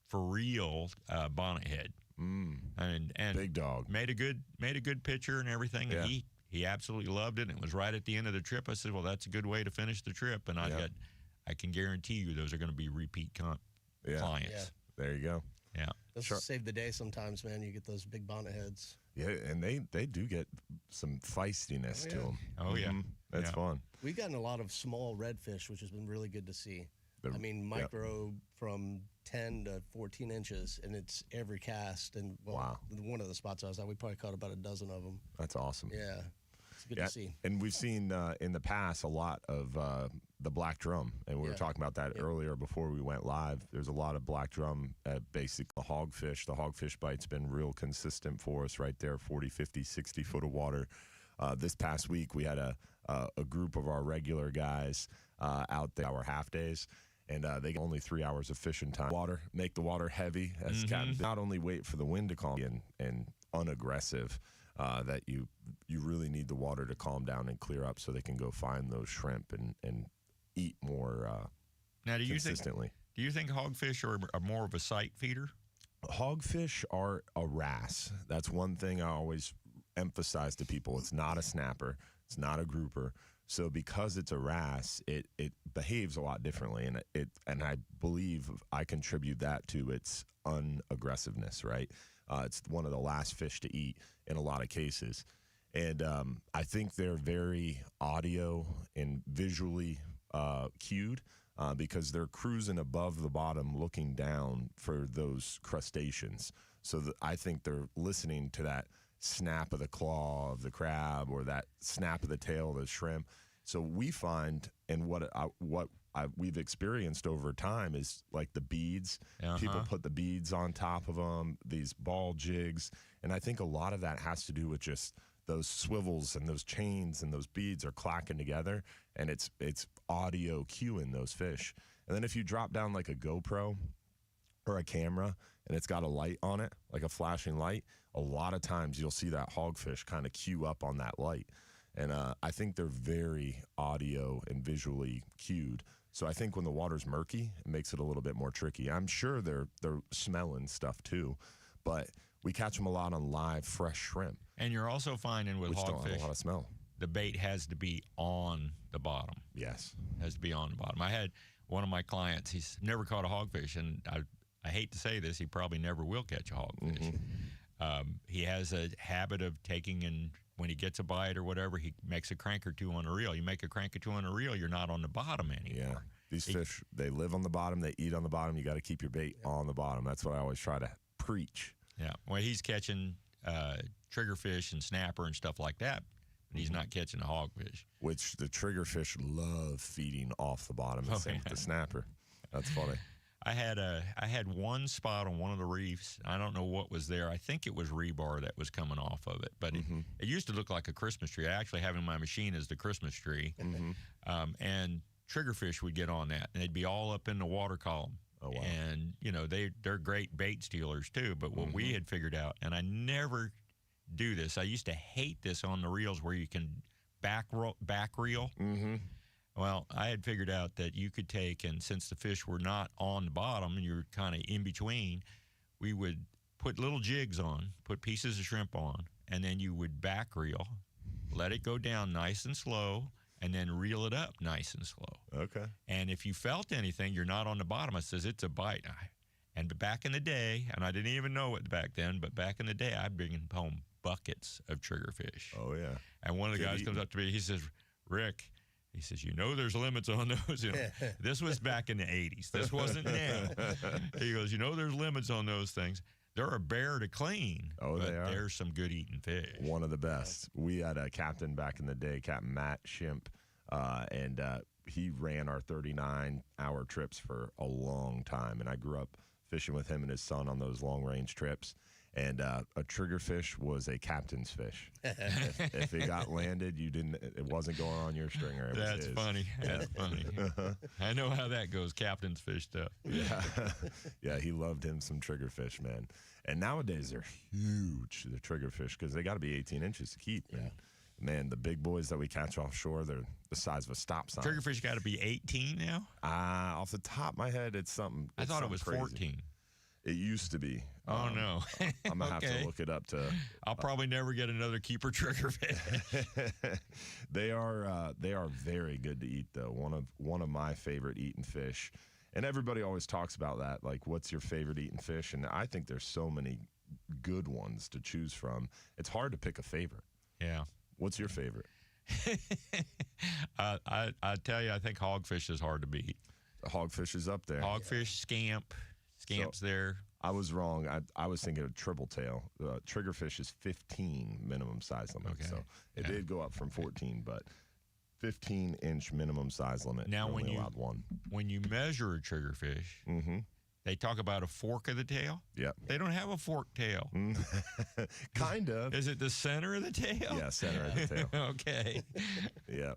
for real bonnet head, and
big dog
made a good picture and everything, and he absolutely loved it. And it was right at the end of the trip. I said, well, that's a good way to finish the trip, and I can guarantee you those are going to be repeat clients.
Yeah.
There you go.
Yeah.
Those save the day sometimes, man. You get those big bonnet heads.
Yeah, and they do get some feistiness to them.
Oh, yeah.
That's fun.
We've gotten a lot of small redfish, which has been really good to see. Micro from 10 to 14 inches, and it's every cast. And one of the spots I was at, we probably caught about a dozen of them.
That's awesome.
Yeah. It's good to see.
And we've seen in the past a lot of the black drum, and we were talking about that earlier before we went live. There's a lot of black drum at basic hogfish. The hogfish bite's been real consistent for us right there, 40, 50, 60 foot of water. This past week, we had a group of our regular guys out there, our half days, and they get only 3 hours of fishing time. Make the water heavy, as Capt. Not only wait for the wind to calm and unaggressive, that you really need the water to calm down and clear up so they can go find those shrimp and eat more
now,
consistently.
Do you think hogfish are more of a sight feeder?
Hogfish are a wrasse. That's one thing I always emphasize to people. It's not a snapper. It's not a grouper. So because it's a wrasse, it behaves a lot differently, and I believe I contribute that to its unaggressiveness, right? It's one of the last fish to eat in a lot of cases. And I think they're very audio and visually cued because they're cruising above the bottom looking down for those crustaceans. So I think they're listening to that snap of the claw of the crab or that snap of the tail of the shrimp. So we find, and what we've experienced over time is like the beads. People put the beads on top of them, these ball jigs, and I think a lot of that has to do with just those swivels and those chains and those beads are clacking together, and it's audio cueing those fish. And then if you drop down like a GoPro or a camera and it's got a light on it, like a flashing light, a lot of times you'll see that hogfish kind of cue up on that light. And I think they're very audio and visually cued. So I think when the water's murky, it makes it a little bit more tricky. I'm sure they're smelling stuff too, but we catch them a lot on live fresh shrimp.
And you're also finding with
which don't have
hogfish,
a lot of smell.
The bait has to be on the bottom.
Yes.
Has to be on the bottom. I had one of my clients, he's never caught a hogfish, and I hate to say this, he probably never will catch a hogfish. He has a habit of taking, and when he gets a bite or whatever, he makes a crank or two on a reel. You make a crank or two on a reel, you're not on the bottom anymore.
Yeah. These fish, they live on the bottom, they eat on the bottom. You got to keep your bait on the bottom. That's what I always try to preach.
Yeah. Well, he's catching triggerfish and snapper and stuff like that, but he's not catching a hogfish.
Which the triggerfish love feeding off the bottom. The same with the snapper. That's funny.
I had one spot on one of the reefs. I don't know what was there. I think it was rebar that was coming off of it, but it used to look like a Christmas tree. I actually have in my machine as the Christmas tree, and triggerfish would get on that, and they'd be all up in the water column.
Oh, wow.
And they're great bait stealers too. But what we had figured out, and I never do this. I used to hate this on the reels where you can back reel. Well, I had figured out that you could take, and since the fish were not on the bottom and you're kind of in between, we would put little jigs on, put pieces of shrimp on, and then you would back reel, let it go down nice and slow, and then reel it up nice and slow.
Okay.
And if you felt anything, you're not on the bottom. It says it's a bite. And back in the day, and I didn't even know it back then, but back in the day, I'd bring home buckets of triggerfish.
Oh, yeah.
And one of the guys comes up to me, he says, Rick, he says, there's limits on those. This was back in the 80s. This wasn't now. He goes, there's limits on those things. They're a bear to clean.
Oh,
but
they are.
There's some good eating fish.
One of the best. We had a captain back in the day, Captain Matt Shimp, and he ran our 39-hour trips for a long time. And I grew up fishing with him and his son on those long-range trips. And a triggerfish was a captain's fish. If it got landed, it wasn't going on your stringer.
That's funny. That's funny. I know how that goes, captain's fish stuff.
Yeah, he loved him some triggerfish, man. And nowadays they're huge, the triggerfish, because they got to be 18 inches to keep. Yeah. And, man, the big boys that we catch offshore, they're the size of a stop sign.
Triggerfish got to be 18 now?
Off the top of my head, it's something.
I thought it was
crazy.
14.
It used to be.
Oh, no.
I'm going to have to look it up to.
I'll probably never get another keeper triggerfish.
They are very good to eat, though. One of my favorite eating fish. And everybody always talks about that, like, what's your favorite eating fish? And I think there's so many good ones to choose from. It's hard to pick a favorite.
Yeah.
What's your favorite?
I tell you, I think hogfish is hard to beat.
Hogfish is up there.
Hogfish, scamp. Scamp's there.
I was wrong. I was thinking of triple tail. Triggerfish is 15 minimum size limit. Okay. So it did go up from 14, but 15-inch minimum size limit.
Now,
when
you measure a triggerfish, they talk about a fork of the tail.
Yep.
They don't have a forked tail.
Kind of.
Is it the center of the tail?
Yeah, center of the tail.
Okay.
Yeah.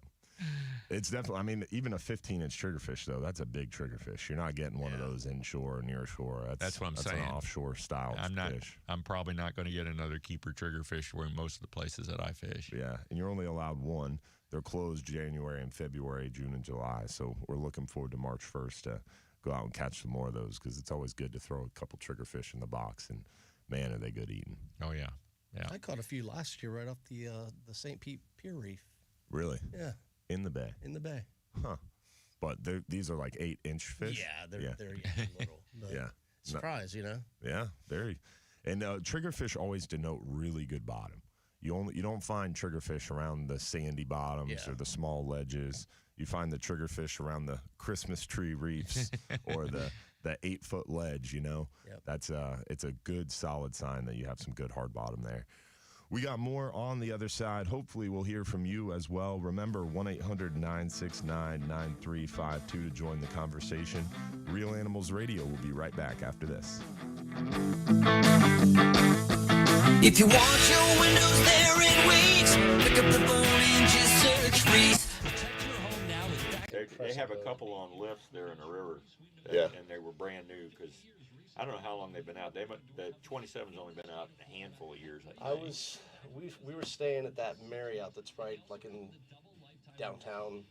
It's definitely, I mean, even a 15-inch triggerfish, though, that's a big triggerfish. You're not getting one of those inshore or near shore.
That's what I'm saying.
That's an offshore style fish.
I'm probably not going to get another keeper triggerfish where most of the places that I fish.
Yeah, and you're only allowed one. They're closed January and February, June and July. So we're looking forward to March 1st to go out and catch some more of those because it's always good to throw a couple triggerfish in the box. And, man, are they good eating.
Oh, yeah. Yeah.
I caught a few last year right off the St. Pete Pier Reef.
Really?
Yeah.
In the bay?
In the bay.
Huh. But these are like 8-inch fish?
Yeah, they're little. But
yeah.
Surprise, you know?
Yeah, very. And triggerfish always denote really good bottom. You don't find triggerfish around the sandy bottoms or the small ledges. You find the triggerfish around the Christmas tree reefs or the 8-foot ledge, you know? Yep. It's a good, solid sign that you have some good hard bottom there. We got more on the other side. Hopefully we'll hear from you as well. Remember, 1-800-969-9352 to join the conversation. Real Animals Radio will be right back after this.
If you want your windows there in weeks, pick up the phone and just search Reese.
They have a couple on lifts there in the river. And they were brand new because I don't know how long they've been out. The 27's only been out a handful of years.
We were staying at that Marriott that's right like in downtown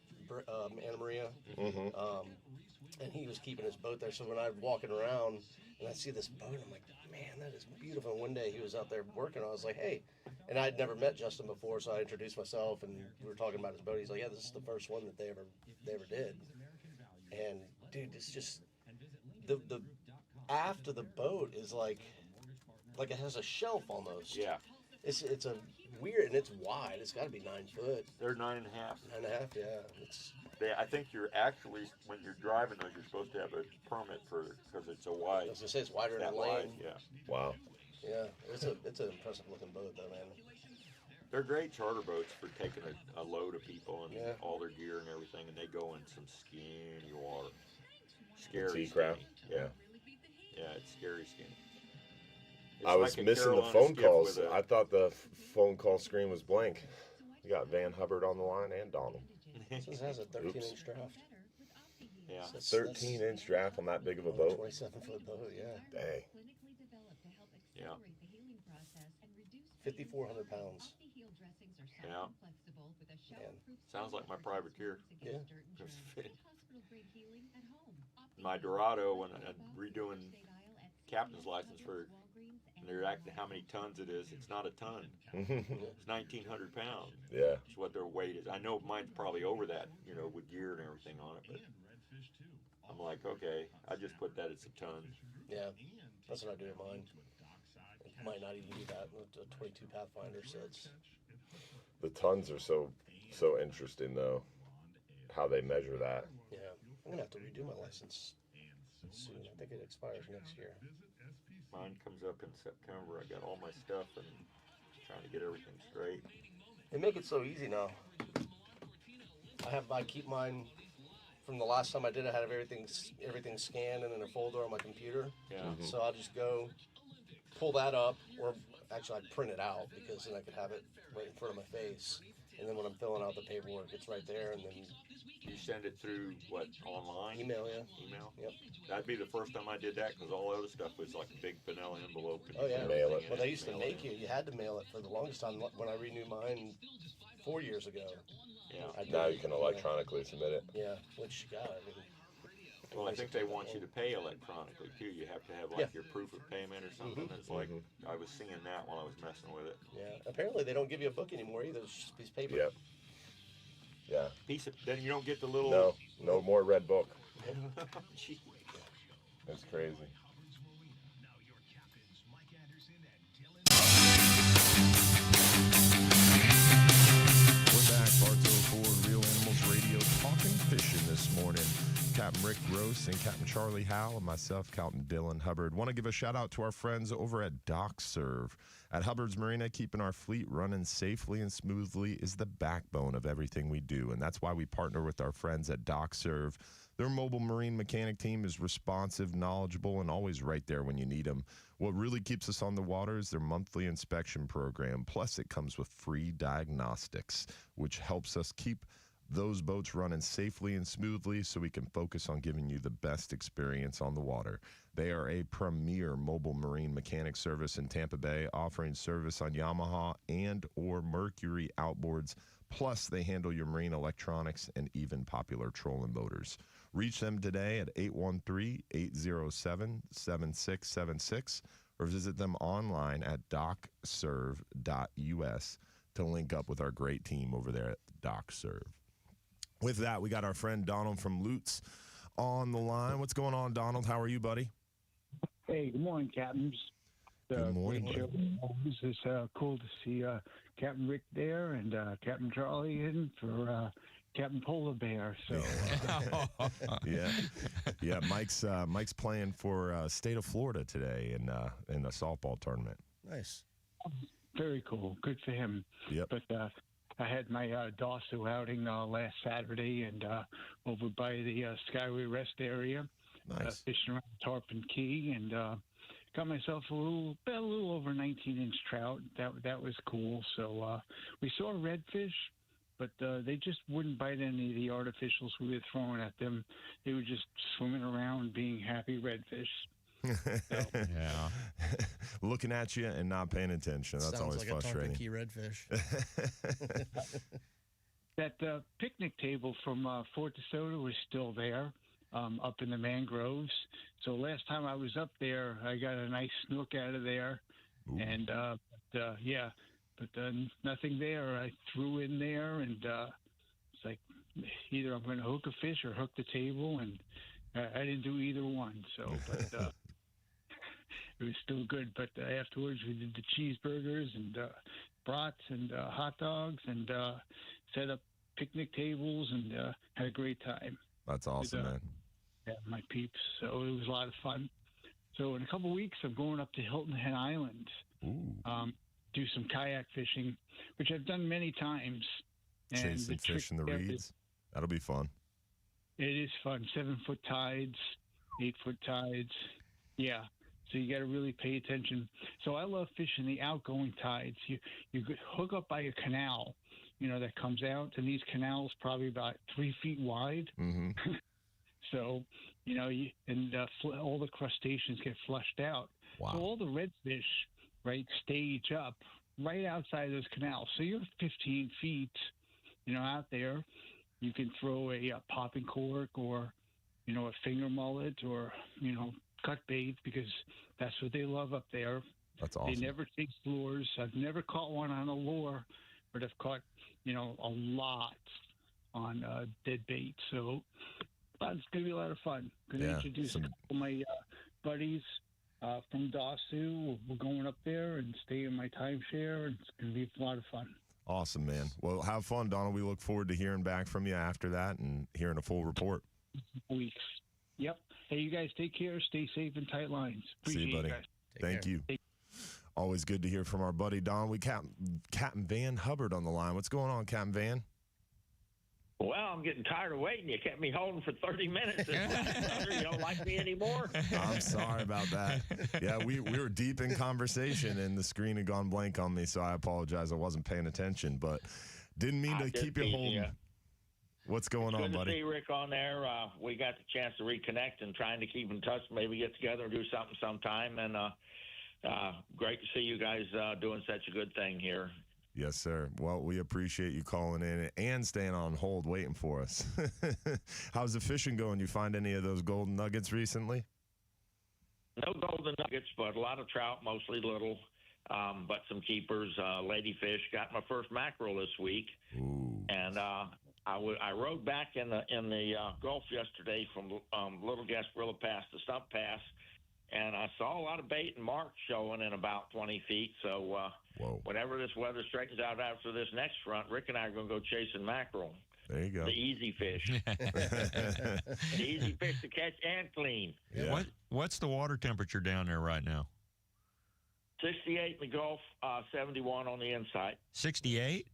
Anna Maria, and he was keeping his boat there. So when I'm walking around and I see this boat, I'm like, man, that is beautiful. And one day he was out there working. I was like, hey, and I'd never met Justin before, so I introduced myself, and we were talking about his boat. He's like, yeah, this is the first one that they ever did. And dude, it's just the aft of the boat is like it has a shelf almost.
Yeah.
It's a weird, and it's wide. It's got to be 9 foot.
They're 9.5.
9.5, yeah.
I think you're actually, when you're driving those, you're supposed to have a permit because it's so wide.
I was gonna say it's wider than a
wide,
lane.
yeah.
Wow.
Yeah, it's an impressive looking boat though, man.
They're great charter boats for taking a load of people and all their gear and everything, and they go in some skinny water. Scary.
Sea crab. Yeah.
Yeah, it's scary skinny.
I was missing the phone calls. I thought the phone call screen was blank. You got Van Hubbard on the line and Donald.
This has a 13-inch draft.
Yeah.
13-inch draft on that big of a boat?
27-foot boat, yeah.
Dang.
Yeah.
5,400 pounds.
Yeah. Sounds like my privateer.
Yeah.
My Dorado, when I'm redoing captain's license for, and they're acting how many tons it is. It's not a ton. It's 1,900 pounds.
Yeah.
That's what their weight is. I know mine's probably over that, with gear and everything on it, but I'm like, okay, I just put that as a ton.
Yeah, that's what I do in mine. It might not even do that. A 22 Pathfinder, so it's...
The tons are so interesting, though, how they measure that.
Yeah, I'm going to have to redo my license soon. I think it expires next year.
Mine comes up in September. I got all my stuff and trying to get everything straight.
They make it so easy now. I keep mine from the last time I did it. I had everything scanned and in a folder on my computer.
Yeah.
So I'll just go pull that up, or actually I'd print it out because then I could have it right in front of my face. And then when I'm filling out the paperwork, it's right there. And then
you send it through what, online?
Email, yeah.
Email.
Yep.
That'd be the first time I did that because all the other stuff was like a big vanilla envelope. And
oh yeah.
Mail it.
Well, they used to make you had to mail it for the longest time. When I renewed mine 4 years ago.
Yeah.
Now you can electronically submit it.
Yeah, which
well, I think they want you to pay electronically too. You have to have your proof of payment or something. It's like I was seeing that while I was messing with it.
Yeah. Apparently they don't give you a book anymore either. It's just a piece of paper.
Yep. Yeah.
Then you don't get the little.
No more red book. That's crazy. We're back, Bartow Ford Real Animals Radio, talking fishing this morning. Captain Rick Gross and Captain Charlie Howell and myself, Captain Dylan Hubbard. Want to give a shout out to our friends over at DocServe. At Hubbard's Marina, keeping our fleet running safely and smoothly is the backbone of everything we do, and that's why we partner with our friends at DocServe. Their mobile marine mechanic team is responsive, knowledgeable, and always right there when you need them. What really keeps us on the water is their monthly inspection program, plus it comes with free diagnostics, which helps us keep those boats running safely and smoothly so we can focus on giving you the best experience on the water. They are a premier mobile marine mechanic service in Tampa Bay, offering service on Yamaha and or Mercury outboards. Plus, they handle your marine electronics and even popular trolling motors. Reach them today at 813-807-7676 or visit them online at docserve.us to link up with our great team over there at DocServe. With that, we got our friend Donald from Lutz on the line. What's going on, Donald? How are you, buddy?
Hey, good morning, Captains.
Good morning, buddy.
It's cool to see Captain Rick there and Captain Charlie in for Captain Polar Bear. So
yeah. Mike's playing for state of Florida today in the softball tournament.
Nice.
Very cool. Good for him.
Yep.
But I had my Dawsu outing last Saturday and over by the Skyway Rest area.
Nice.
Fishing around Tarpon Key and got myself a little over 19-inch trout. That was cool. So we saw redfish, but they just wouldn't bite any of the artificials we were throwing at them. They were just swimming around being happy redfish.
Yeah. Looking at you and not paying attention. That's
Sounds
always
like
frustrating.
A Tarpon Key redfish.
That picnic table from Fort DeSoto is still there. Up in the mangroves. So last time I was up there, I got a nice snook out of there. Ooh. And, nothing there. I threw in there, and it's like either I'm going to hook a fish or hook the table, and I didn't do either one. So, but it was still good. But afterwards, we did the cheeseburgers and brats and hot dogs and set up picnic tables and had a great time.
That's awesome, man.
Yeah, my peeps. So it was a lot of fun. So in a couple of weeks, I'm going up to Hilton Head Island, do some kayak fishing, which I've done many times. And
Chasing fish in the reeds. That'll be fun.
It is fun. 7-foot tides, 8-foot tides. Yeah. So you got to really pay attention. So I love fishing the outgoing tides. You could hook up by a canal, that comes out, and these canals probably about 3 feet wide.
Mm-hmm.
So, all the crustaceans get flushed out.
Wow.
So all the redfish, right, stage up right outside those canals. So you're 15 feet, out there. You can throw a popping cork or, a finger mullet or, cut bait because that's what they love up there.
That's awesome.
They never take lures. I've never caught one on a lure, but I've caught, a lot on dead bait. So it's going to be a lot of fun. Going to introduce a couple of my buddies from Dawsu. We're going up there and stay in my timeshare, and it's going to be a lot of fun.
Awesome, man. Well, have fun, Donald. We look forward to hearing back from you after that and hearing a full report.
Weeks. Yep. Hey, you guys take care. Stay safe and tight lines. Appreciate
See you, buddy.
You guys.
Thank you. Always good to hear from our buddy Don. We Captain Van Hubbard on the line. What's going on, Captain Van?
Well, I'm getting tired of waiting. You kept me holding for 30 minutes. You don't like me anymore?
I'm sorry about that. Yeah, we were deep in conversation, and the screen had gone blank on me, so I apologize. I wasn't paying attention, but didn't mean to keep you holding. What's going on, buddy?
Good to see Rick on there. We got the chance to reconnect and trying to keep in touch, maybe get together and do something sometime. And great to see you guys doing such a good thing here.
Yes, sir. Well, we appreciate you calling in and staying on hold waiting for us. How's the fishing going? You find any of those golden nuggets recently?
No golden nuggets, but a lot of trout, mostly little, but some keepers, ladyfish. Got my first mackerel this week.
Ooh.
And I rode back in the Gulf yesterday from Little Gasparilla Pass to Stump Pass, and I saw a lot of bait and marks showing in about 20 feet. So whenever this weather straightens out after this next front, Rick and I are going to go chasing mackerel.
There you go.
The easy fish. The easy fish to catch and clean.
Yeah. What's the water temperature down there right now?
68 in the Gulf, 71 on the inside.
68?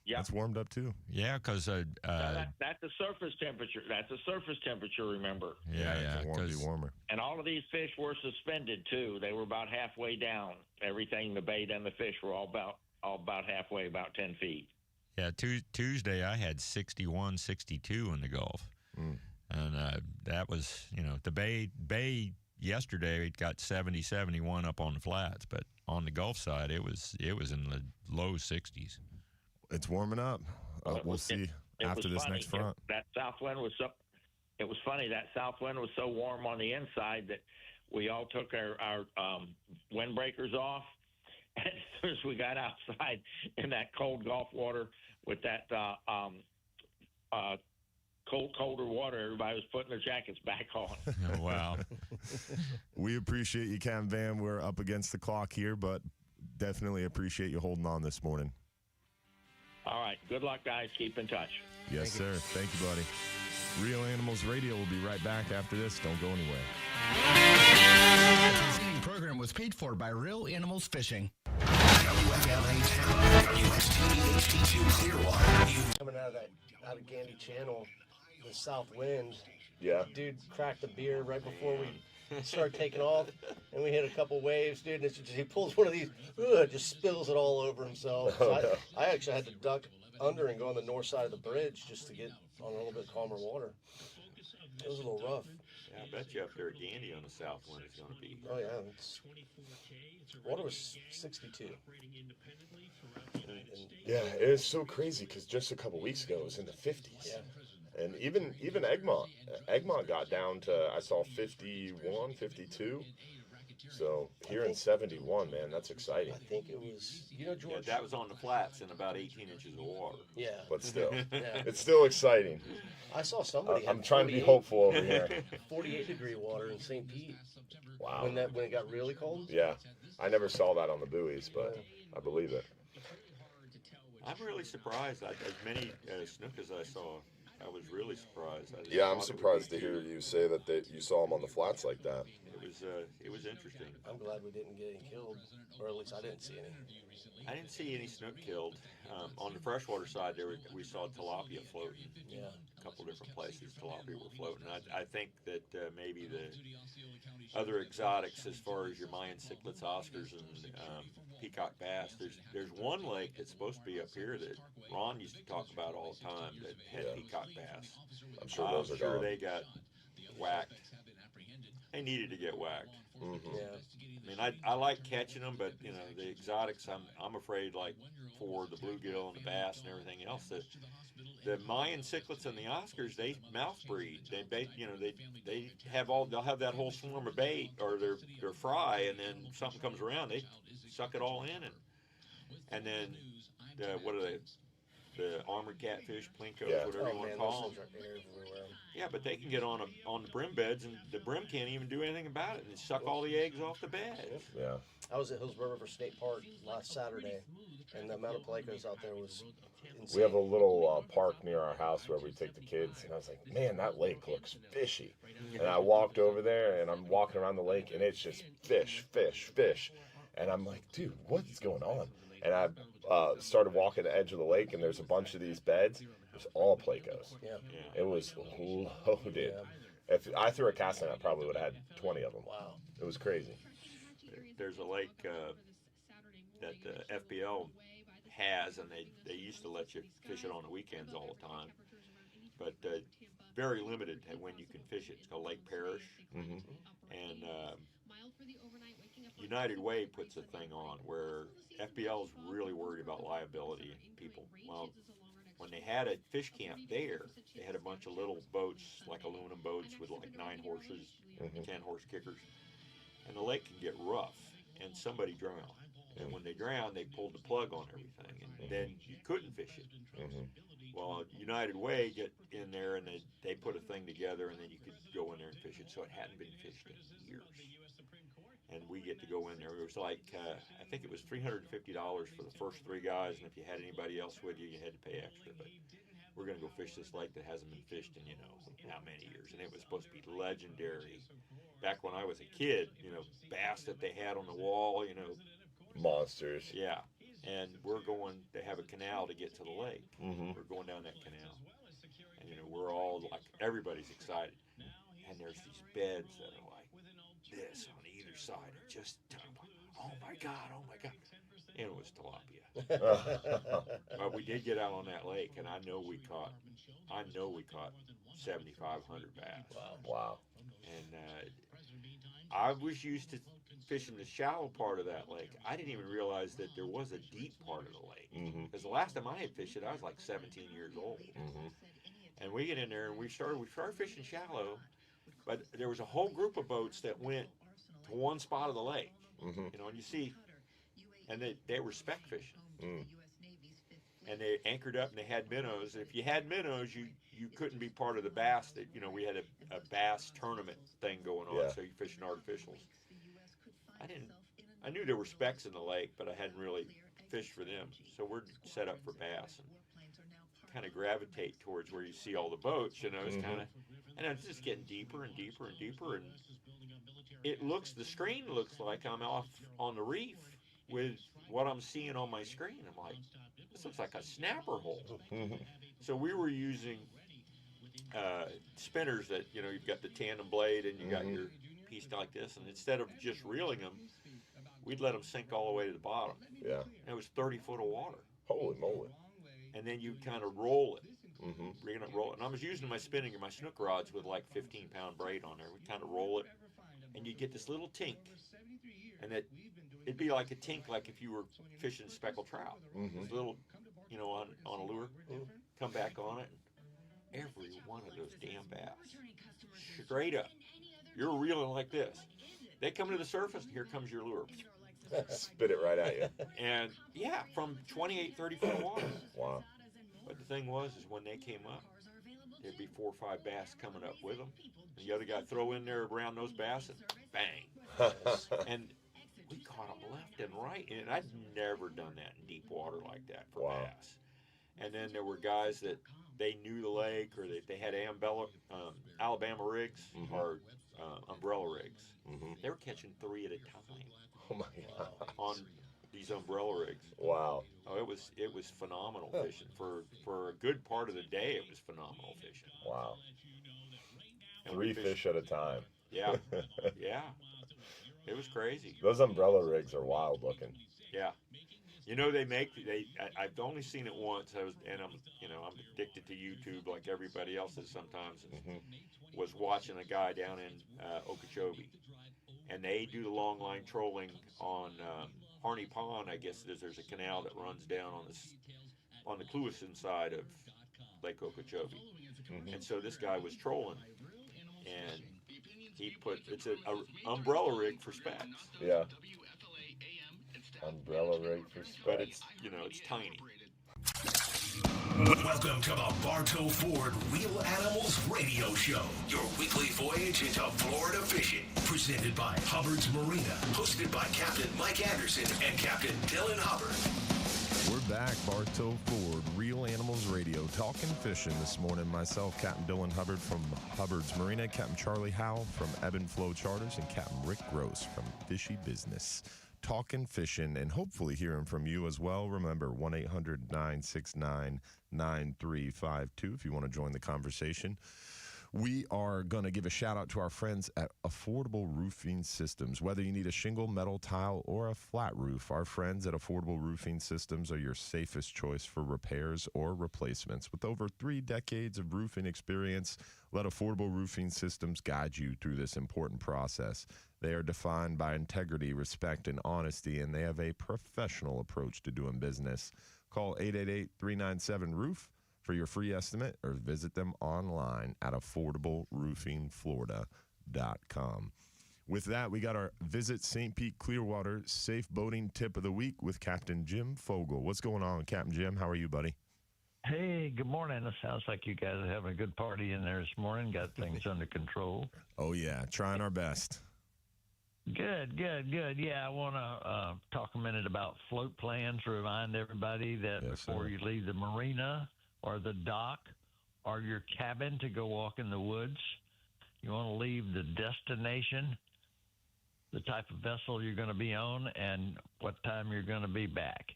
Yeah,
that's warmed up too.
Yeah, because
that's the surface temperature. That's the surface temperature. Remember?
Yeah,
it won't be warmer.
And all of these fish were suspended too. They were about halfway down. Everything, the bait and the fish were all about halfway, about 10 feet.
Yeah, Tuesday I had 61, 62 in the Gulf. And that was, the Bay yesterday it got 70, 71 up on the flats, but on the Gulf side it was in the low 60s.
It's warming up. We'll see after this next front.
That south wind was so. It was funny. That south wind was so warm on the inside that we all took our windbreakers off. And as soon as we got outside in that cold Gulf water with that colder water, everybody was putting their jackets back on.
Oh, wow.
We appreciate you, Captain Van. We're up against the clock here, but definitely appreciate you holding on this morning.
All right. Good luck, guys. Keep in touch.
Yes, sir. Thank you, buddy. Real Animals Radio will be right back after this. Don't go anywhere.
The preceding program was paid for by Real Animals Fishing.
WFLA Town, WST HD2 Clearwater.
Coming out of Gandy Channel, the south wind.
Yeah.
Dude cracked a beer right before we started taking off, and we hit a couple waves, dude. And it's just, he pulls one of these, just spills it all over himself. So I actually had to duck under and go on the north side of the bridge just to get on a little bit calmer water. It was a little rough.
Yeah, I bet you up there at Gandy on the south wind is going to be.
Oh yeah, water was 62.
Yeah, it is so crazy because just a couple weeks ago it was in the 50s.
Yeah.
And even Egmont got down to, I saw 51, 52. So here in 71, man, that's exciting.
I think it was, George.
Yeah, that was on the flats in about 18 inches of water.
Yeah.
But still,
Yeah.
it's still exciting.
I saw somebody.
I'm trying to be hopeful over here.
48-degree water in St. Pete.
Wow.
When it got really cold.
Yeah, I never saw that on the buoys, but I believe it.
I'm really surprised. As many snook as I saw, I was really surprised.
Yeah, I'm surprised to hear you say that you saw them on the flats like that.
It was interesting.
I'm glad we didn't get any killed, or at least I didn't see any.
I didn't see any snook killed. On the freshwater side, we saw tilapia floating.
Yeah.
A couple different places tilapia were floating. I think that maybe the other exotics, as far as your Mayan cichlids, Oscars, and peacock bass, there's one lake that's supposed to be up here that Ron used to talk about all the time that had peacock bass.
I'm sure those are gone.
They got whacked. They needed to get whacked.
Mm-hmm.
Yeah.
I mean, I like catching them, but the exotics, I'm afraid, like for the bluegill and the bass and everything else, that the Mayan cichlids and the Oscars, they mouth breed. They they'll have that whole swarm of bait or their fry, and then something comes around, they suck it all in, and then what are they? The armored catfish, plinkos, whatever you want to call them. Yeah, but they can get on the brim beds, and the brim can't even do anything about it, and suck all the eggs off the bed.
Yeah.
I was at Hillsborough River State Park last Saturday, and the amount of plecos out there was insane.
We have a little park near our house where we take the kids, and I was like, man, that lake looks fishy. And I walked over there, and I'm walking around the lake, and it's just fish, fish, fish. And I'm like, dude, what is going on? And I started walking the edge of the lake, and there's a bunch of these beds. It's all plecos.
Yeah.
It was loaded. Yeah. If I threw a cast on, I probably would have had 20 of them.
Wow.
It was crazy.
There's a lake that the FBL has, and they used to let you fish it on the weekends all the time. But very limited when you can fish it. It's called Lake Parrish.
Mm-hmm.
And United Way puts a thing on where FBL is really worried about liability and people. Well, when they had a fish camp there, they had a bunch of little boats, like aluminum boats with like 9 horses, 10 horse kickers. And the lake can get rough, and somebody drowned. And when they drowned, they pulled the plug on everything, and then you couldn't fish it. Well, United Way get in there, and they put a thing together, and then you could go in there and fish it. So it hadn't been fished in years. And we get to go in there. It was like, I think it was $350 for the first 3 guys, and if you had anybody else with you, you had to pay extra. But we're going to go fish this lake that hasn't been fished in, how many years. And it was supposed to be legendary. Back when I was a kid, bass that they had on the wall,
Monsters.
Yeah. And we're going to have a canal to get to the lake. We're going down that canal. And, we're all like, everybody's excited. And there's these beds that are like this on either side. And just, oh my God. and it was tilapia. But we did get out on that lake, and I know we caught 7,500 bass.
Wow.
And I was used to fishing the shallow part of that lake. I didn't even realize that there was a deep part of the lake. Because the last time I had fished it, I was like 17 years old. And we get in there and we started fishing shallow, but there was a whole group of boats that went to one spot of the lake. You know, and you see, and they were speck fishing. And they anchored up and they had minnows. And if you had minnows, you couldn't be part of the bass that, you know, we had a bass tournament thing going on, so you fishing artificials. I knew there were specks in the lake, but I hadn't really fished for them. So we're set up for bass and kind of gravitate towards where you see all the boats, you know, it's kind of, and it's just getting deeper and deeper and deeper. And the screen looks like I'm off on the reef with what I'm seeing on my screen. I'm like, this looks like a snapper hole. So we were using spinners that, you know, you've got the tandem blade and you got your piece like this, and instead of just reeling them, we'd let them sink all the way to the bottom.
Yeah.
And it was 30 foot of water.
Holy moly.
And then you kind of roll it. We're going to roll it. And I was using my spinning and my snook rods with like 15-pound braid on there. We kind of roll it, and you get this little tink. And it'd be like a tink like if you were fishing speckled trout. This little, you know, on a lure, come back on it. And every one of those damn bass, straight up. You're reeling like this. They come to the surface, and here comes your lure.
Spit it right at you.
And, yeah, from 28, 30 foot of water.
Wow.
But the thing was, is when they came up, there'd be 4 or 5 bass coming up with them. And the other guy throw in there around those bass, and bang. And we caught them left and right. And I'd never done that in deep water like that for bass. And then there were guys that they knew the lake, or they had Alabama rigs or umbrella rigs. They were catching 3 at a time.
Oh my God.
On these umbrella rigs.
Wow.
Oh, it was phenomenal fishing. For a good part of the day, it was phenomenal fishing.
Wow.
And
3 fish at a time.
Yeah. Yeah. It was crazy.
Those umbrella rigs are wild looking.
Yeah. You know, I've only seen it once. I'm addicted to YouTube like everybody else is sometimes. And was watching a guy down in Okeechobee, and they do the long line trolling on Harney Pond. I guess there's a canal that runs down on the Clewiston side of Lake Okeechobee. And so this guy was trolling, and it's an umbrella rig for specks.
Yeah. Umbrella rig for specks.
But it's tiny.
Welcome to the Bartow Ford Real Animals Radio Show, your weekly voyage into Florida fishing. Presented by Hubbard's Marina, hosted by Captain Mike Anderson and Captain Dylan Hubbard.
We're back, Bartow Ford Real Animals Radio, talking fishing this morning. Myself, Captain Dylan Hubbard from Hubbard's Marina, Captain Charlie Howell from Ebb and Flow Charters, and Captain Rick Gross from Fishy Business. Talking fishing, and hopefully hearing from you as well. Remember, 1-800-969-9352 if you want to join the conversation. We are going to give a shout out to our friends at Affordable Roofing Systems. Whether you need a shingle, metal tile, or a flat roof, our friends at Affordable Roofing Systems are your safest choice for repairs or replacements. With over 3 decades of roofing experience, let Affordable Roofing Systems guide you through this important process. They are defined by integrity, respect, and honesty, and they have a professional approach to doing business. Call 888-397-ROOF for your free estimate, or visit them online at affordableroofingflorida.com. With that, we got our Visit St. Pete Clearwater Safe Boating Tip of the Week with Captain Jim Fogel. What's going on, Captain Jim? How are you, buddy?
Hey, good morning. It sounds like you guys are having a good party in there this morning. Got things under control.
Oh, yeah. Trying our best.
Good. Yeah, I want to talk a minute about float plans. Remind everybody that before you leave the marina or the dock or your cabin to go walk in the woods, you want to leave the destination, the type of vessel you're going to be on, and what time you're going to be back.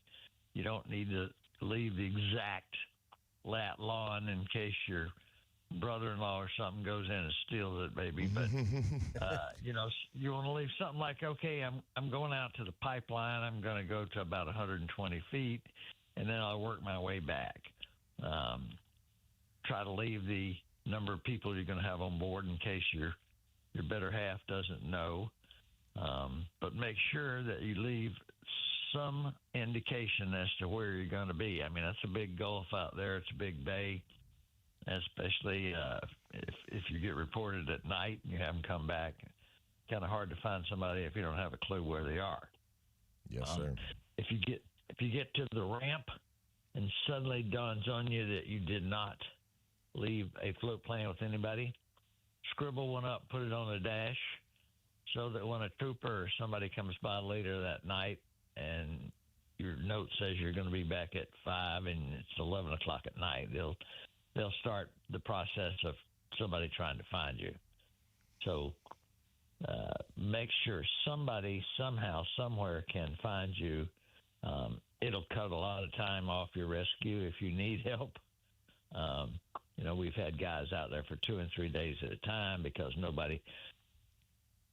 You don't need to leave the exact lat lawn in case you're brother-in-law or something goes in and steals it, maybe. But you know, you want to leave something like, okay, I'm going out to the pipeline. I'm going to go to about 120 feet, and then I'll work my way back. Try to leave the number of people you're going to have on board in case your better half doesn't know. But make sure that you leave some indication as to where you're going to be. I mean, that's a big gulf out there. It's a big bay, especially if you get reported at night and you haven't come back. Kind of hard to find somebody if you don't have a clue where they are.
Yes, sir.
If you get to the ramp and suddenly dawns on you that you did not leave a float plan with anybody, scribble one up, put it on the dash, so that when a trooper or somebody comes by later that night and your note says you're going to be back at 5 and it's 11 o'clock at night, they'll start the process of somebody trying to find you. So make sure somebody somehow, somewhere can find you. It'll cut a lot of time off your rescue if you need help. You know, we've had guys out there for 2 and 3 days at a time because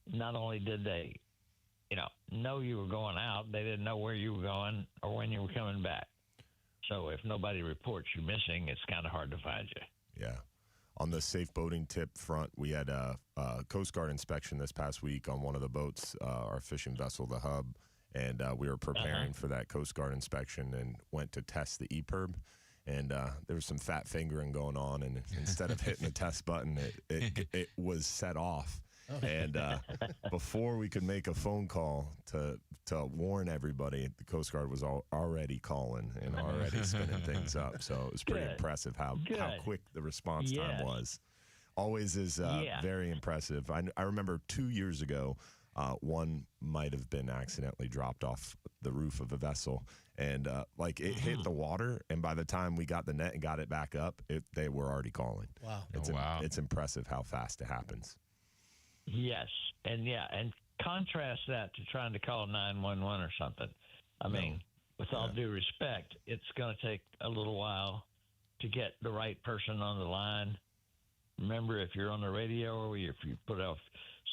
not only did they, know you were going out, they didn't know where you were going or when you were coming back. So if nobody reports you missing, it's kind of hard to find you.
Yeah. On the safe boating tip front, we had a Coast Guard inspection this past week on one of the boats, our fishing vessel, the Hub, and we were preparing for that Coast Guard inspection and went to test the EPIRB. And there was some fat fingering going on, and instead of hitting the test button, it was set off. And before we could make a phone call to warn everybody, the Coast Guard was already calling and already spinning things up. So it was pretty impressive how quick the response time was. Always is very impressive. I remember 2 years ago, one might have been accidentally dropped off the roof of a vessel, and it hit the water, and by the time we got the net and got it back up, they were already calling.
Wow.
It's impressive how fast it happens.
Yes, and contrast that to trying to call 911 or something. I mean, with all due respect, it's going to take a little while to get the right person on the line. Remember, if you're on the radio or if you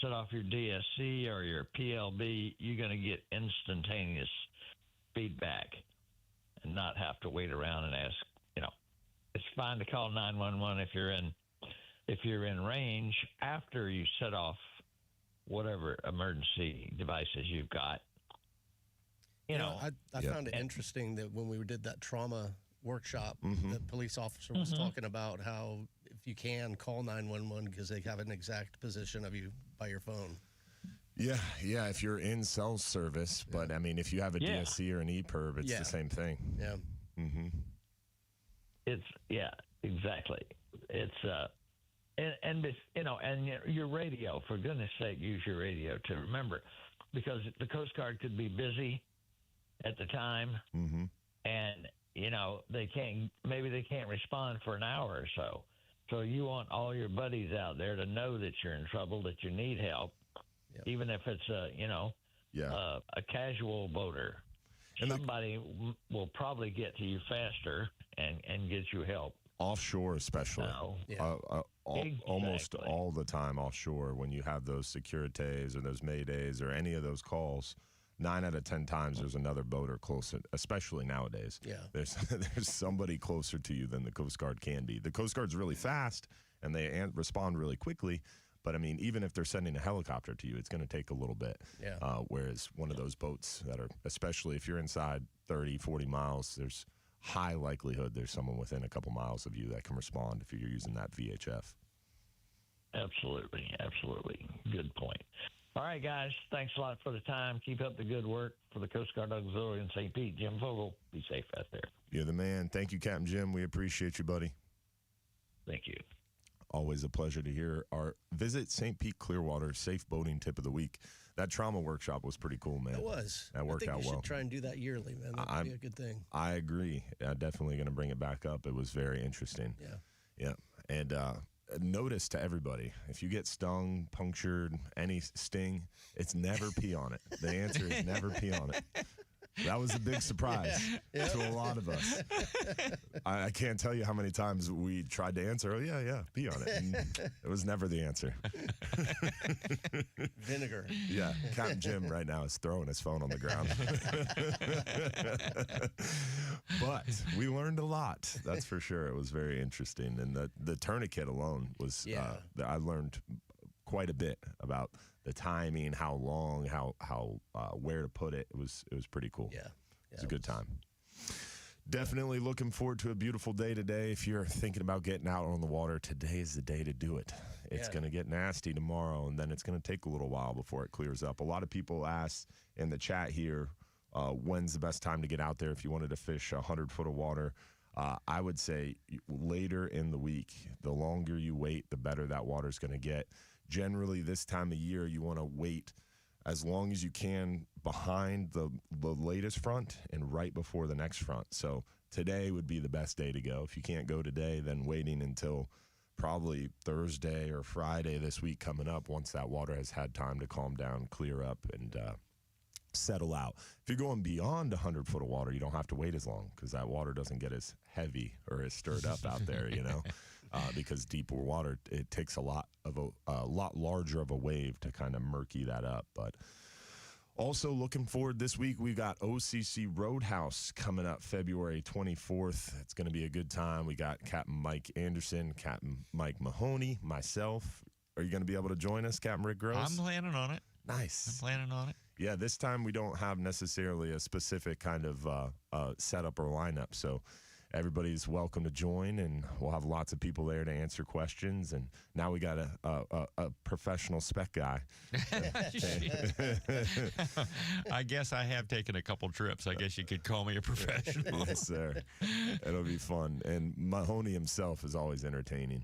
set off your DSC or your PLB, you're going to get instantaneous feedback and not have to wait around and ask. It's fine to call 911 if you're in range after you set off whatever emergency devices you've got.
I found it interesting that when we did that trauma workshop, the police officer was talking about how if you can call 911 because they have an exact position of you by your phone.
Yeah, if you're in cell service, but I mean, if you have a DSC or an EPIRB, it's the same thing.
Yeah.
Mm-hmm.
Exactly. It's and your radio, for goodness sake, use your radio to remember, because the Coast Guard could be busy at the time, and they can't respond for an hour or so. So you want all your buddies out there to know that you're in trouble, that you need help, even if it's a casual boater. And somebody will probably get to you faster and get you help.
Offshore, especially. Almost all the time offshore, when you have those securities or those maydays or any of those calls, 9 out of 10 times there's another boater closer, especially nowadays.
Yeah.
There's somebody closer to you than the Coast Guard can be. The Coast Guard's really fast, and they respond really quickly. But, I mean, even if they're sending a helicopter to you, it's going to take a little bit.
Yeah.
Whereas one of those boats that are, especially if you're inside 30, 40 miles, there's high likelihood there's someone within a couple miles of you that can respond if you're using that VHF.
Absolutely. Good point. All right, guys. Thanks a lot for the time. Keep up the good work for the Coast Guard Auxiliary in St. Pete. Jim Vogel, be safe out there.
You're the man. Thank you, Captain Jim. We appreciate you, buddy.
Thank you.
Always a pleasure to hear our Visit St. Pete Clearwater Safe Boating Tip of the Week. That trauma workshop was pretty cool, man.
It was.
That worked out well.
I think we should try and do that yearly, man. That would be a good thing.
I agree. I'm definitely going to bring it back up. It was very interesting. Yeah. And notice to everybody, if you get stung, punctured, any sting, it's never pee on it. The answer is never pee on it. That was a big surprise to a lot of us. I can't tell you how many times we tried to answer, oh, yeah, pee on it. And it was never the answer.
Vinegar.
Yeah, Captain Jim right now is throwing his phone on the ground. But we learned a lot, that's for sure. It was very interesting. And the tourniquet alone was, I learned quite a bit about the timing, how long, how where to put it. It was pretty cool.
Yeah.
It was a good time. Definitely looking forward to a beautiful day today. If you're thinking about getting out on the water, today is the day to do it. It's going to get nasty tomorrow, and then it's going to take a little while before it clears up. A lot of people ask in the chat here, when's the best time to get out there if you wanted to fish 100 foot of water. I would say later in the week. The longer you wait, the better that water's going to get. Generally, this time of year, you want to wait as long as you can behind the latest front and right before the next front. So today would be the best day to go. If you can't go today, then waiting until probably Thursday or Friday this week coming up, once that water has had time to calm down, clear up, and settle out. If you're going beyond 100 foot of water, you don't have to wait as long because that water doesn't get as heavy or as stirred up out there, you know. Because deeper water, it takes a lot larger of a wave to kind of murky that up. But also looking forward this week, we've got OCC Roadhouse coming up February 24th. It's going to be a good time. We got Captain Mike Anderson, Captain Mike Mahoney, myself. Are you going to be able to join us, Captain Rick Gross?
I'm planning on it.
Nice.
I'm planning on it.
Yeah, this time we don't have necessarily a specific kind of setup or lineup, so everybody's welcome to join, and we'll have lots of people there to answer questions. And now we got a professional spec guy.
I guess I have taken a couple trips. I guess you could call me a professional.
Yes, sir. It'll be fun. And Mahoney himself is always entertaining.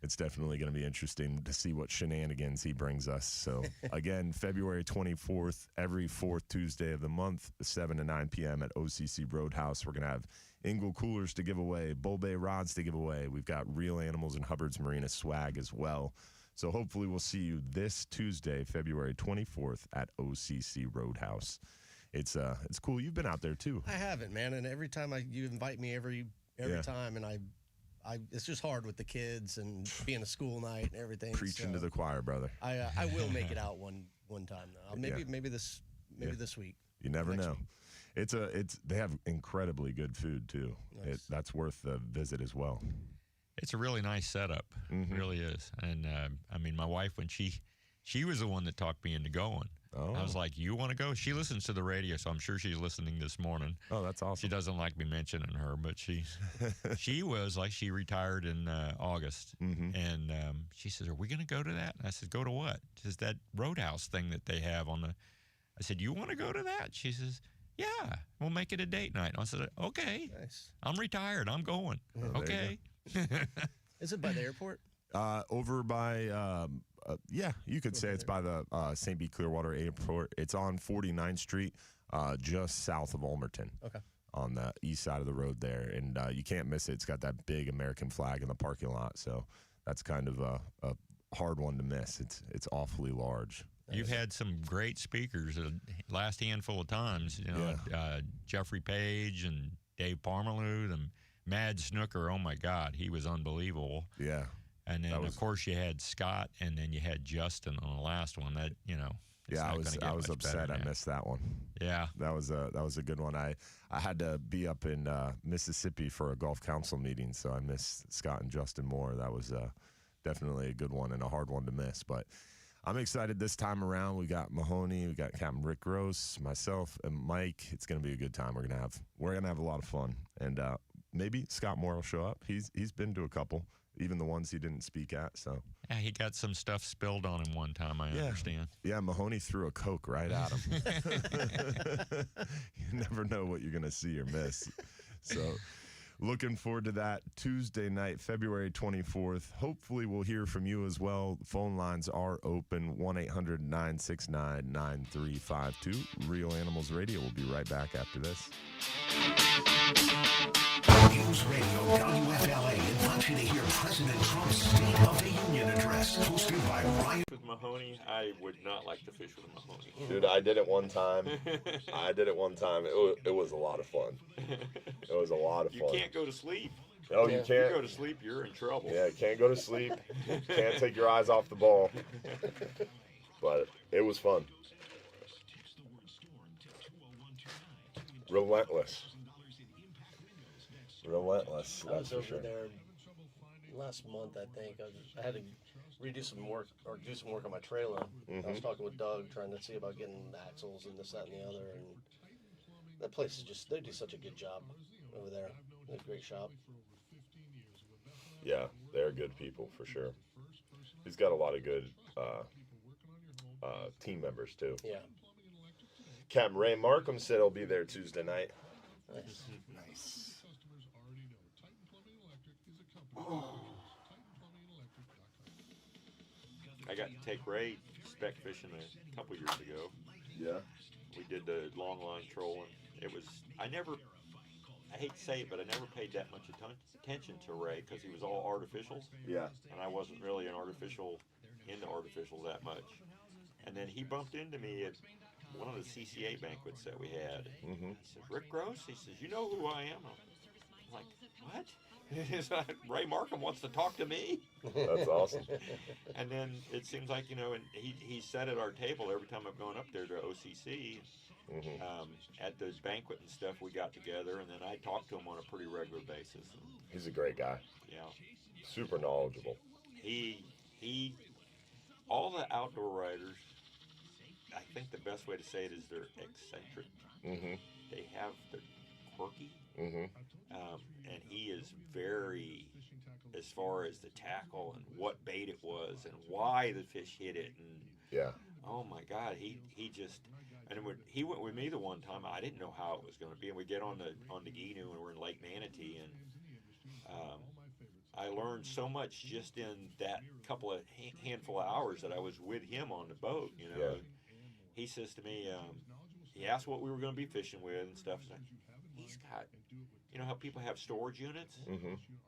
It's definitely going to be interesting to see what shenanigans he brings us. So, again, February 24th, every fourth Tuesday of the month, 7 to 9 p.m. at OCC Roadhouse. We're going to have Ingle coolers to give away, Bull Bay rods to give away. We've got Real Animals and Hubbard's Marina swag as well. So hopefully we'll see you this Tuesday, February 24th at OCC Roadhouse. It's cool. You've been out there too.
I haven't, man. And every time you invite me, every time, and I it's just hard with the kids and being a school night and everything.
Preaching to the choir, brother.
I will make it out one time though. Maybe this week.
You never know. They have incredibly good food too. Nice. That's worth the visit as well.
It's a really nice setup. It really is. And I mean, my wife, when she was the one that talked me into going.
Oh.
I was like, you want to go? She listens to the radio, so I'm sure she's listening this morning.
Oh, that's awesome.
She doesn't like me mentioning her, but she was like, she retired in August. And she says, are we going to go to that? And I said, go to what? She says, that Roadhouse thing that they have on the. I said, you want to go to that? She says, yeah, we'll make it a date night. And I said, okay.
Nice.
I'm retired. I'm going.
Oh,
okay.
Is it by the airport?
Over by, yeah, you could say it's by the St. B. Clearwater Airport. It's on 49th Street, just south of Ulmerton.
Okay.
On the east side of the road there. And you can't miss it. It's got that big American flag in the parking lot. So that's kind of a hard one to miss. It's awfully large.
You've had some great speakers the last handful of times. You know, Jeffrey Page and Dave Parmalu and Mad Snooker. Oh, my God. He was unbelievable.
Yeah.
And then, of course, you had Scott, and then you had Justin on the last one. That, you know,
I was upset I missed that one.
Yeah.
That was a good one. I had to be up in Mississippi for a golf council meeting, so I missed Scott and Justin Moore. That was definitely a good one and a hard one to miss. But I'm excited this time around. We got Mahoney, we got Captain Rick Gross, myself, and Mike. It's going to be a good time. We're gonna have a lot of fun, and maybe Scott Moore will show up. He's been to a couple, even the ones he didn't speak at. So
yeah, he got some stuff spilled on him one time. I understand.
Yeah, Mahoney threw a Coke right at him. You never know what you're gonna see or miss. So. Looking forward to that Tuesday night, February 24th. Hopefully we'll hear from you as well. Phone lines are open, 1-800-969-9352. Real Animals Radio. We'll be right back after this.
News Radio WFLA invites you to hear President Trump's State of the Union address, hosted by Ryan.
Mahoney, I would not like to fish with a Mahoney.
Dude, I did it one time. It was a lot of fun. It was a lot of fun.
You can't go to sleep.
Oh, you can't.
If you go to sleep, you're in trouble.
Yeah, can't go to sleep. Can't take your eyes off the ball. But it was fun. Relentless. Relentless.
I was over there last month, I think. I had to redo some work or do some work on my trailer. I was talking with Doug, trying to see about getting axles and this, that, and the other. And that place is just, they do such a good job over there. They have a great shop.
Yeah, they're good people for sure. He's got a lot of good team members too.
Yeah.
Captain Ray Markham said he'll be there Tuesday night.
Nice.
I got to take Ray spec fishing a couple years ago.
Yeah.
We did the long line trolling. It was, I hate to say it, but I never paid that much attention to Ray because he was all artificials.
Yeah.
And I wasn't really into artificials that much. And then he bumped into me at one of the CCA banquets that we had. He said, Rick Gross? He says, you know who I am? I'm like, what? Ray Markham wants to talk to me.
That's awesome.
And then it seems like, and he sat at our table every time I've gone up there to OCC. At the banquet and stuff, we got together, and then I talked to him on a pretty regular basis.
He's a great guy.
Yeah.
Super knowledgeable.
All the outdoor riders, I think the best way to say it is they're eccentric. They're quirky. And he is very, as far as the tackle and what bait it was and why the fish hit it. And
yeah.
Oh my God, he just, and when he went with me the one time, I didn't know how it was going to be. And we get on the Ginu and we're in Lake Manatee, and I learned so much just in that couple of handful of hours that I was with him on the boat.
Yeah.
He says to me, he asked what we were going to be fishing with and stuff. He's got, how people have storage units?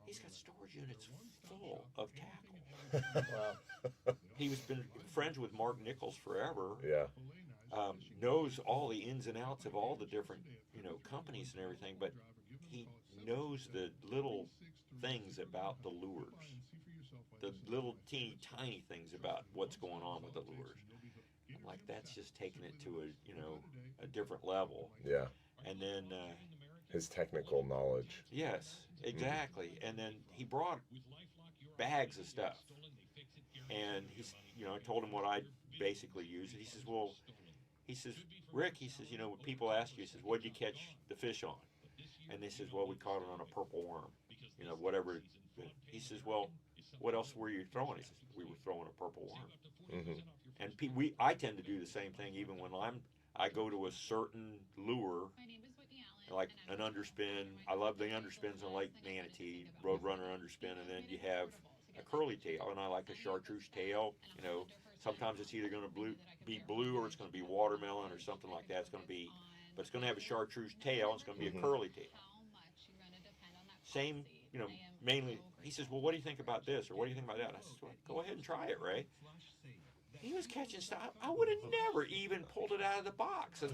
He's got storage units full of tackle. Wow. He's been friends with Mark Nichols forever.
Yeah.
Knows all the ins and outs of all the different, companies and everything, but he knows the little things about the lures. The little teeny tiny things about what's going on with the lures. I'm like, that's just taking it to a different level.
Yeah.
And then
his technical knowledge.
Yes, exactly. And then he brought bags of stuff. And he's, I told him what I basically use. He says, Rick, when people ask you, he says, what'd you catch the fish on? And they says, well, we caught it on a purple worm, whatever. He says, well, what else were you throwing? He says, we were throwing a purple worm. And I tend to do the same thing even when I go to a certain lure, like an underspin. I love the underspins on Lake Manatee, Roadrunner underspin, and then you have a curly tail, and I like a chartreuse tail. Sometimes it's either going to be blue or it's going to be watermelon or something like that. But it's going to have a chartreuse tail, and it's going to be a curly tail. Same, mainly. He says, well, what do you think about this, or what do you think about that? And I says, well, go ahead and try it, Ray. He was catching stuff. I would have never even pulled it out of the box. And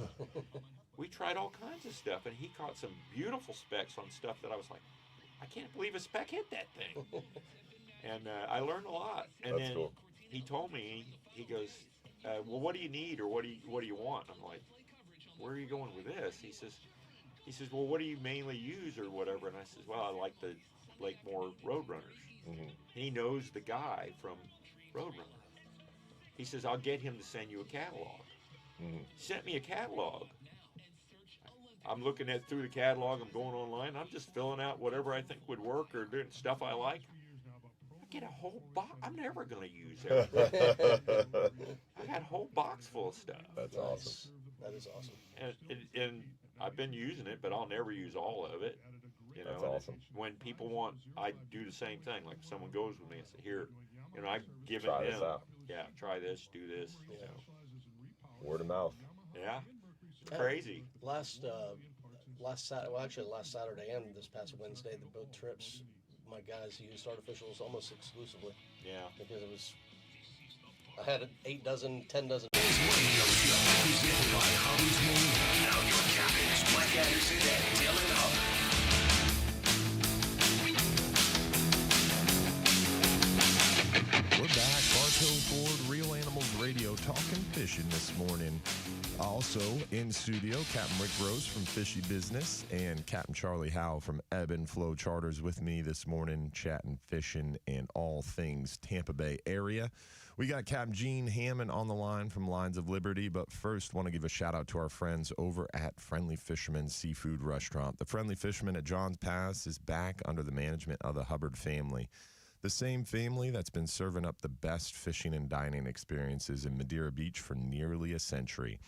we tried all kinds of stuff, and he caught some beautiful specks on stuff that I was like, I can't believe a speck hit that thing. And I learned a lot. And
That's
then
cool.
He told me, he goes, well, what do you need, or what do you want? I'm like, where are you going with this? He says, well, what do you mainly use or whatever? And I says, well, I like the Lakemore Roadrunners. And he knows the guy from Roadrunner. He says, I'll get him to send you a catalog. Sent me a catalog. I'm looking through the catalog. I'm going online. I'm just filling out whatever I think would work or doing stuff I like. I get a whole box. I'm never going to use it. I got a whole box full of stuff.
That's awesome.
That is awesome.
And I've been using it, but I'll never use all of it.
That's awesome.
When people want, I do the same thing. Like if someone goes with me and say, here, I give it
Try
them.
this out.
Yeah, try this, do this.
Word of mouth.
Yeah, it's crazy.
Last Saturday and this past Wednesday, the boat trips, my guys used artificials almost exclusively.
Yeah.
Because it was I had 8 dozen, 10 dozen.
Radio show presented by Hubbard's Marina. Now your captains, Mike Anderson and Dylan Hubbard.
We're back. Bartow Ford Real Animals Radio talking fishing this morning. Also in studio, Captain Rick Rose from Fishy Business and Captain Charlie Howell from Ebb and Flow Charters with me this morning, chatting fishing and all things Tampa Bay area. We got Captain Gene Hammond on the line from Lines of Liberty, but first want to give a shout out to our friends over at Friendly Fisherman Seafood Restaurant. The Friendly Fisherman at Johns Pass is back under the management of the Hubbard family. The same family that's been serving up the best fishing and dining experiences in Madeira Beach for nearly a century.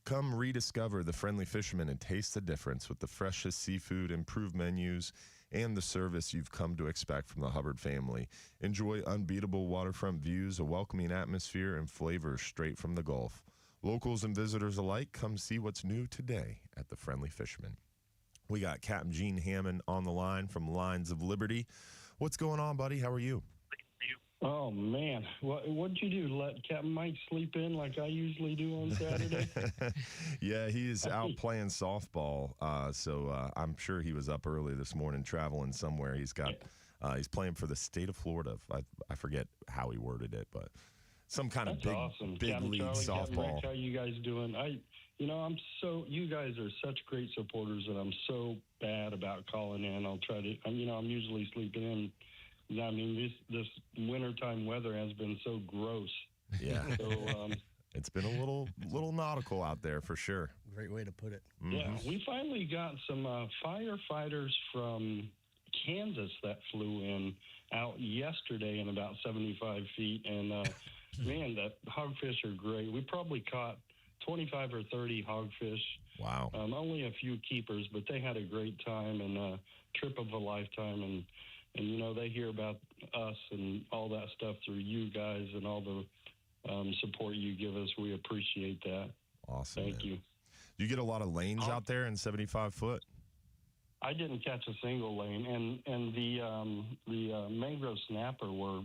Come rediscover the Friendly Fisherman and taste the difference with the freshest seafood, improved menus, and the service you've come to expect from the Hubbard family. Enjoy unbeatable waterfront views, a welcoming atmosphere, and flavors straight from the Gulf. Locals and visitors alike, come see what's new today at the Friendly Fisherman. We got Captain Gene Hammond on the line from Lines of Liberty. What's going on, buddy? How are you?
Oh, man. What'd you do? Let Captain Mike sleep in like I usually do on Saturday?
Yeah, he is out playing softball, so I'm sure he was up early this morning traveling somewhere. He's he's playing for the state of Florida. I forget how he worded it, but some kind of big
Captain
league
Charlie,
softball.
Captain Rick, how you guys doing? You guys are such great supporters, and I'm so bad about calling in. I'll try to, I'm usually sleeping in. I mean, this wintertime weather has been so gross.
Yeah.
So,
it's been a little nautical out there for sure.
Great way to put it.
Yeah,
Mm-hmm.
we finally got some firefighters from Kansas that flew in out yesterday in about 75 feet. And, man, that hogfish are great. We probably caught 25 or 30 hogfish.
Wow.
Only a few keepers, but they had a great time and a trip of a lifetime. And they hear about us and all that stuff through you guys and all the support you give us. We appreciate that.
Awesome.
Thank you.
Do you get a lot of lanes out there in 75 foot?
I didn't catch a single lane, and the mangrove snapper were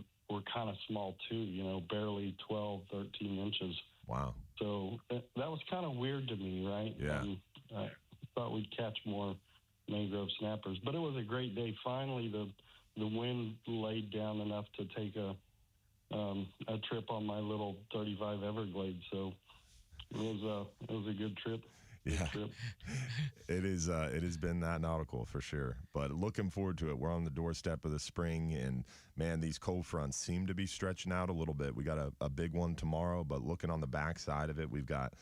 kind of small too. Barely 12, 13 inches.
Wow.
So that was kind of weird to me, right?
Yeah.
I thought we'd catch more mangrove snappers, but it was a great day. Finally, the wind laid down enough to take a trip on my little 35 Everglades. So it was a good trip.
Yeah, it is. It has been that nautical for sure. But looking forward to it. We're on the doorstep of the spring, and man, these cold fronts seem to be stretching out a little bit. We got a big one tomorrow, but looking on the backside of it, we've got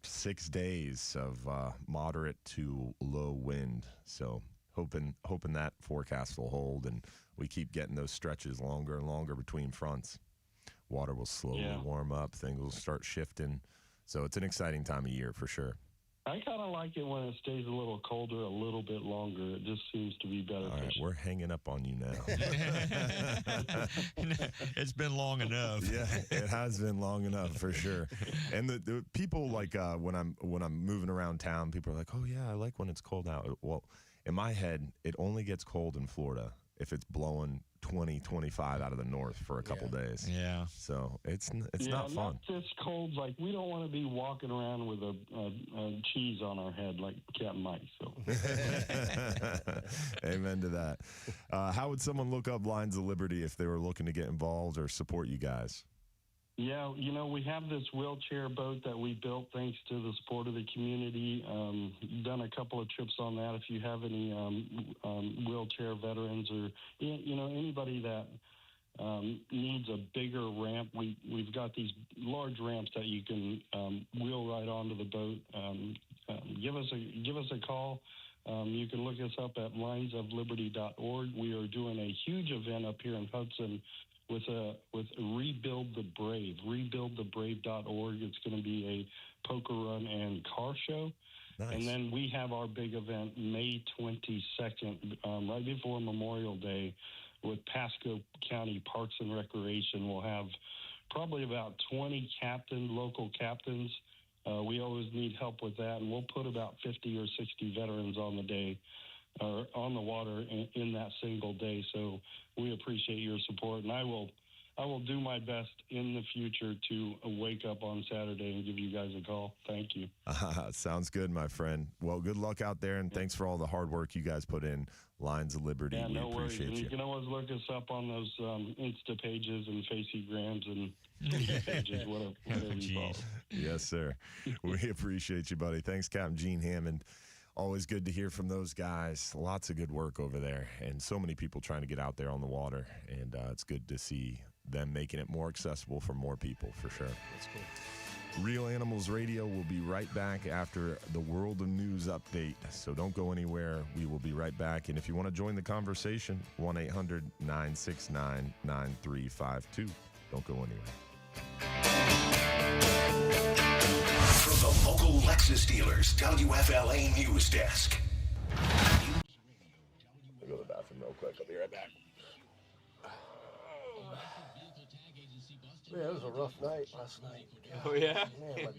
6 days of moderate to low wind. So hoping that forecast will hold, and we keep getting those stretches longer and longer between fronts. Water will slowly warm up. Things will start shifting. So it's an exciting time of year for sure.
I kind of like it when it stays a little colder a little bit longer. It just seems to be better.
All right, we're hanging up on you now.
It's been long enough.
Yeah, it has been long enough for sure. And the people, like when I'm moving around town, people are like, "Oh yeah, I like when it's cold out." Well, in my head, it only gets cold in Florida if it's blowing 20, 25 out of the north for a couple days.
Yeah.
So it's not fun.
Not this cold. Like, we don't want to be walking around with a cheese on our head like Captain Mike. So.
Amen to that. How would someone look up Lines of Liberty if they were looking to get involved or support you guys?
Yeah, we have this wheelchair boat that we built thanks to the support of the community. Done a couple of trips on that. If you have any wheelchair veterans or anybody that needs a bigger ramp, we've got these large ramps that you can wheel right onto the boat. Give us a call. You can look us up at linesofliberty.org. We are doing a huge event up here in Hudson with Rebuild the Brave, rebuildthebrave.org. It's going to be a poker run and car show. Nice. And then we have our big event May 22nd, right before Memorial Day, with Pasco County Parks and Recreation. We'll have probably about 20 local captains. We always need help with that, and we'll put about 50 or 60 veterans on the day, or on the water in that single day. So we appreciate your support, and I will I will do my best in the future to wake up on Saturday and give you guys a call. Thank you.
Sounds good, my friend. Well, good luck out there, and thanks for all the hard work you guys put in. Lions of Liberty,
Yeah,
we
no worries.
appreciate
And
you.
you can always look us up on those Insta pages and Faceygrams and pages, whatever you follow.
Yes, sir. We appreciate you, buddy. Thanks, Captain Gene Hammond. Always good to hear from those guys. Lots of good work over there, and so many people trying to get out there on the water, and it's good to see them making it more accessible for more people, for sure.
That's cool.
Real Animals Radio will be right back after the World of News update, so don't go anywhere. We will be right back, and if you want to join the conversation, 1-800-969-9352. Don't go anywhere.
From the local Lexus dealers, WFLA News Desk.
I'll go to the bathroom real quick. I'll be right back.
Yeah, it was a rough night last night.
Oh, yeah?
Man, my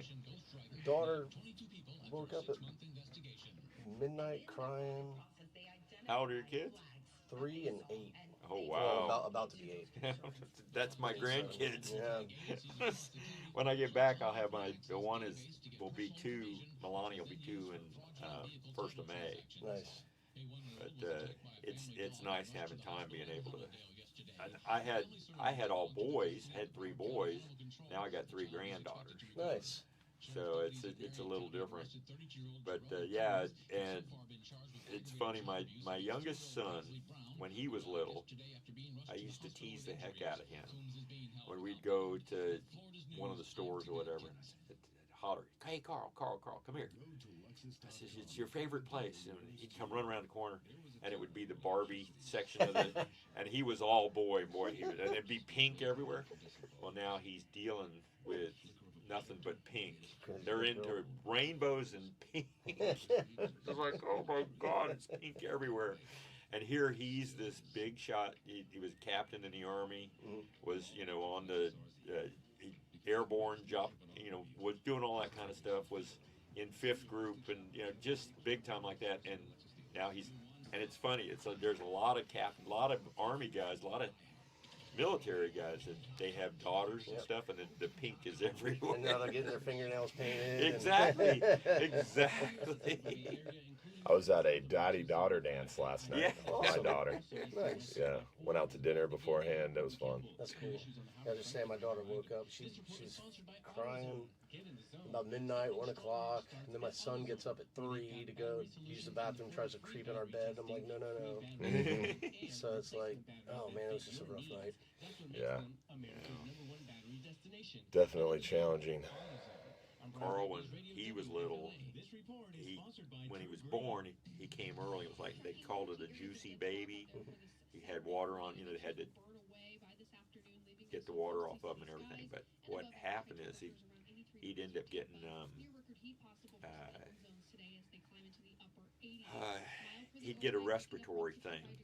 daughter woke up at midnight crying.
How old are your kids?
3 and 8.
Oh, wow.
Well, about to be 8.
That's my grandkids.
Yeah.
When I get back, I'll have the one will be 2, Melania will be 2 in 1st of May.
Nice.
But it's nice having time being able to. I had all boys, had 3 boys. Now I got 3 granddaughters.
Nice.
So it's a little different. But yeah, and it's funny. My youngest son, when he was little, I used to tease the heck out of him when we'd go to one of the stores or whatever. I'd holler, "Hey, Carl, come here." I said, "It's your favorite place." And he'd come run around the corner, and it would be the Barbie section of the, and he was all boy. And it'd be pink everywhere. Well, now he's dealing with nothing but pink. They're into rainbows and pink. It's like, oh my God, it's pink everywhere. And here he's this big shot. He was captain in the Army, was, on the airborne job, was doing all that kind of stuff, was in 5th group and, just big time like that. And now and it's funny. There's a lot of a lot of Army guys, a lot of military guys that they have daughters and stuff, and the pink is everywhere.
And now they're getting their fingernails painted.
Exactly. Exactly.
I was at a daddy-daughter dance last night.
Yeah.
With my daughter.
Nice.
Yeah. Went out to dinner beforehand. It was fun.
That's cool. I was just saying, my daughter woke up. She's crying about midnight, 1 o'clock. And then my son gets up at 3 to go use the bathroom, tries to creep in our bed. I'm like, no. So it's like, oh, man, it was just a rough night.
Yeah. Definitely challenging.
Carl, when he was little, when he was born, he came early. It was like they called it a juicy baby. He had water on, they had to get the water off of him and everything. But what happened is he'd end up getting he'd get a respiratory thing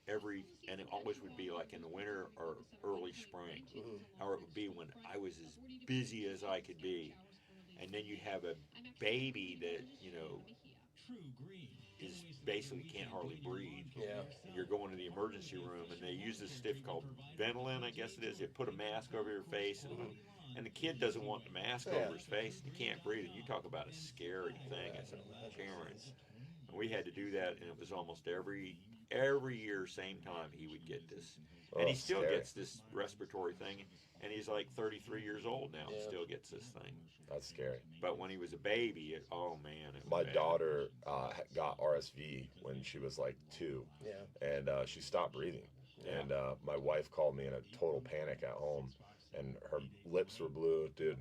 and it always would be like in the winter or early spring, or it would be when I was as busy as I could be. And then you have a baby that, is basically can't hardly breathe.
Yeah.
And you're going to the emergency room, and they use this stuff called Ventolin, I guess it is. They put a mask over your face, and the kid doesn't want the mask over his face, and he can't breathe. And you talk about a scary thing as a parent. And we had to do that, and it was almost every year, same time, he would get this. And he still gets this respiratory thing. And he's like 33 years old now and still gets this thing.
That's scary.
But when he was a baby, oh man.
My daughter got RSV when she was like 2.
Yeah.
And she stopped breathing.
Yeah.
And my wife called me in a total panic at home. And her lips were blue. Dude,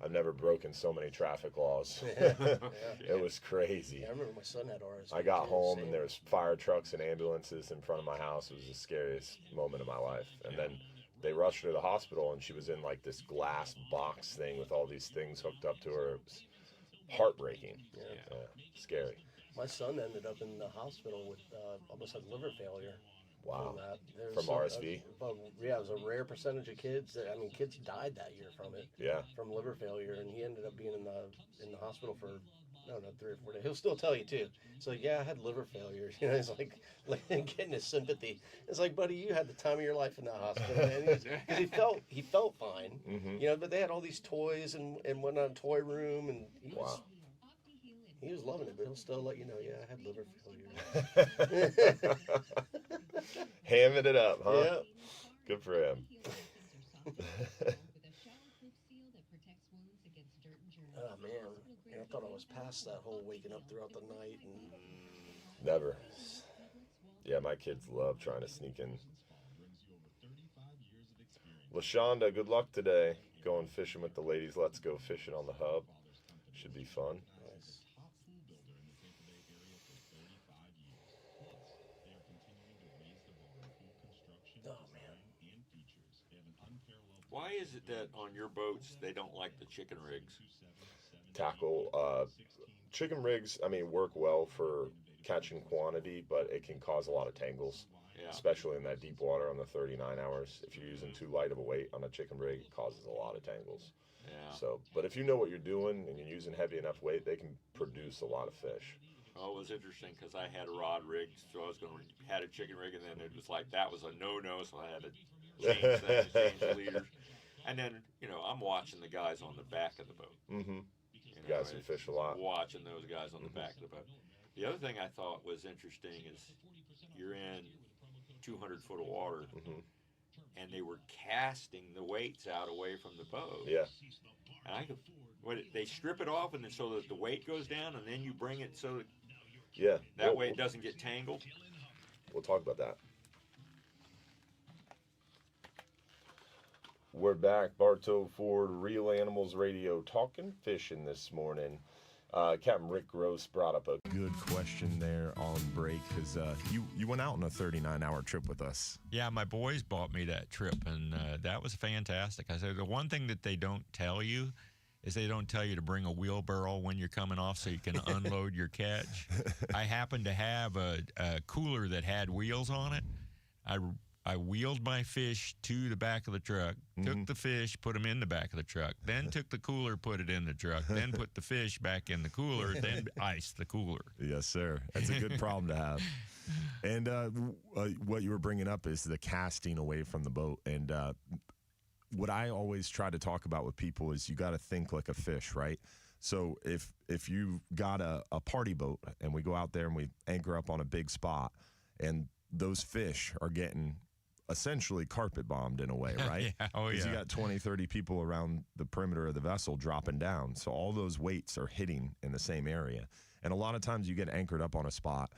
I've never broken so many traffic laws. It was crazy.
Yeah, I remember my son had RSV.
I got home and there was fire trucks and ambulances in front of my house. It was the scariest moment of my life. And then they rushed her to the hospital, and she was in like this glass box thing with all these things hooked up to her. It was heartbreaking. Yeah. Scary.
My son ended up in the hospital with almost like liver failure.
Wow. From RSV?
Yeah, it was a rare percentage of kids. Kids died that year from it.
Yeah.
From liver failure, and he ended up being in the hospital for no, not 3 or 4 days. He'll still tell you too. It's like, yeah, I had liver failure. You know, it's like getting his sympathy. It's like, buddy, you had the time of your life in the hospital, man. Because he felt fine. You know, but they had all these toys and went on a toy room, and he was loving it. But he'll still let you know, yeah, I had liver failure.
Hamming it up, huh?
Yeah.
Good for him.
Oh man, I thought I was past that whole waking up throughout the night and
Never. Yeah, my kids love trying to sneak in. LaShonda, good luck today. Going fishing with the ladies. Let's go fishing on the hub. Should be fun.
Nice. Oh man.
Why is it that on your boats they don't like the chicken rigs?
Tackle, chicken rigs, I mean, work well for catching quantity, but it can cause a lot of tangles, especially in that deep water on the 39 hours. If you're using too light of a weight on a chicken rig, it causes a lot of tangles.
Yeah.
So, but if you know what you're doing and you're using heavy enough weight, they can produce a lot of fish.
Oh, it was interesting because I had a rod rig, so I was going to had a chicken rig, and then it was like that was a no-no, so I had to change that, change the leaders. And then, you know, I'm watching the guys on the back of the boat.
Mm-hmm. You guys can fish a lot.
Watching those guys on the back of the boat. The other thing I thought was interesting is you're in 200 foot of water, and they were casting the weights out away from the boat.
Yeah.
And I could, they strip it off, and then so that the weight goes down, and then you bring it so that that way it doesn't get tangled.
We'll talk about that. We're back, Bartow Ford, Real Animals Radio, talking fishing this morning. Captain Rick Gross brought up a good question there on break because you went out on a 39-hour trip with us.
Yeah, my boys bought me that trip, and that was fantastic. I said the one thing that they don't tell you is they don't tell you to bring a wheelbarrow when you're coming off so you can unload your catch. I happened to have a cooler that had wheels on it. I wheeled my fish to the back of the truck, took the fish, put them in the back of the truck, then took the cooler, put it in the truck, then put the fish back in the cooler, then iced the cooler.
Yes, sir. That's a good problem to have. And what you were bringing up is the casting away from the boat. And what I always try to talk about with people is you got to think like a fish, right? So if you got a party boat and we go out there and we anchor up on a big spot and those fish are getting essentially carpet bombed in a way, right? Because you got 20, 30 people around the perimeter of the vessel dropping down. So all those weights are hitting in the same area. And a lot of times you get anchored up on a spot.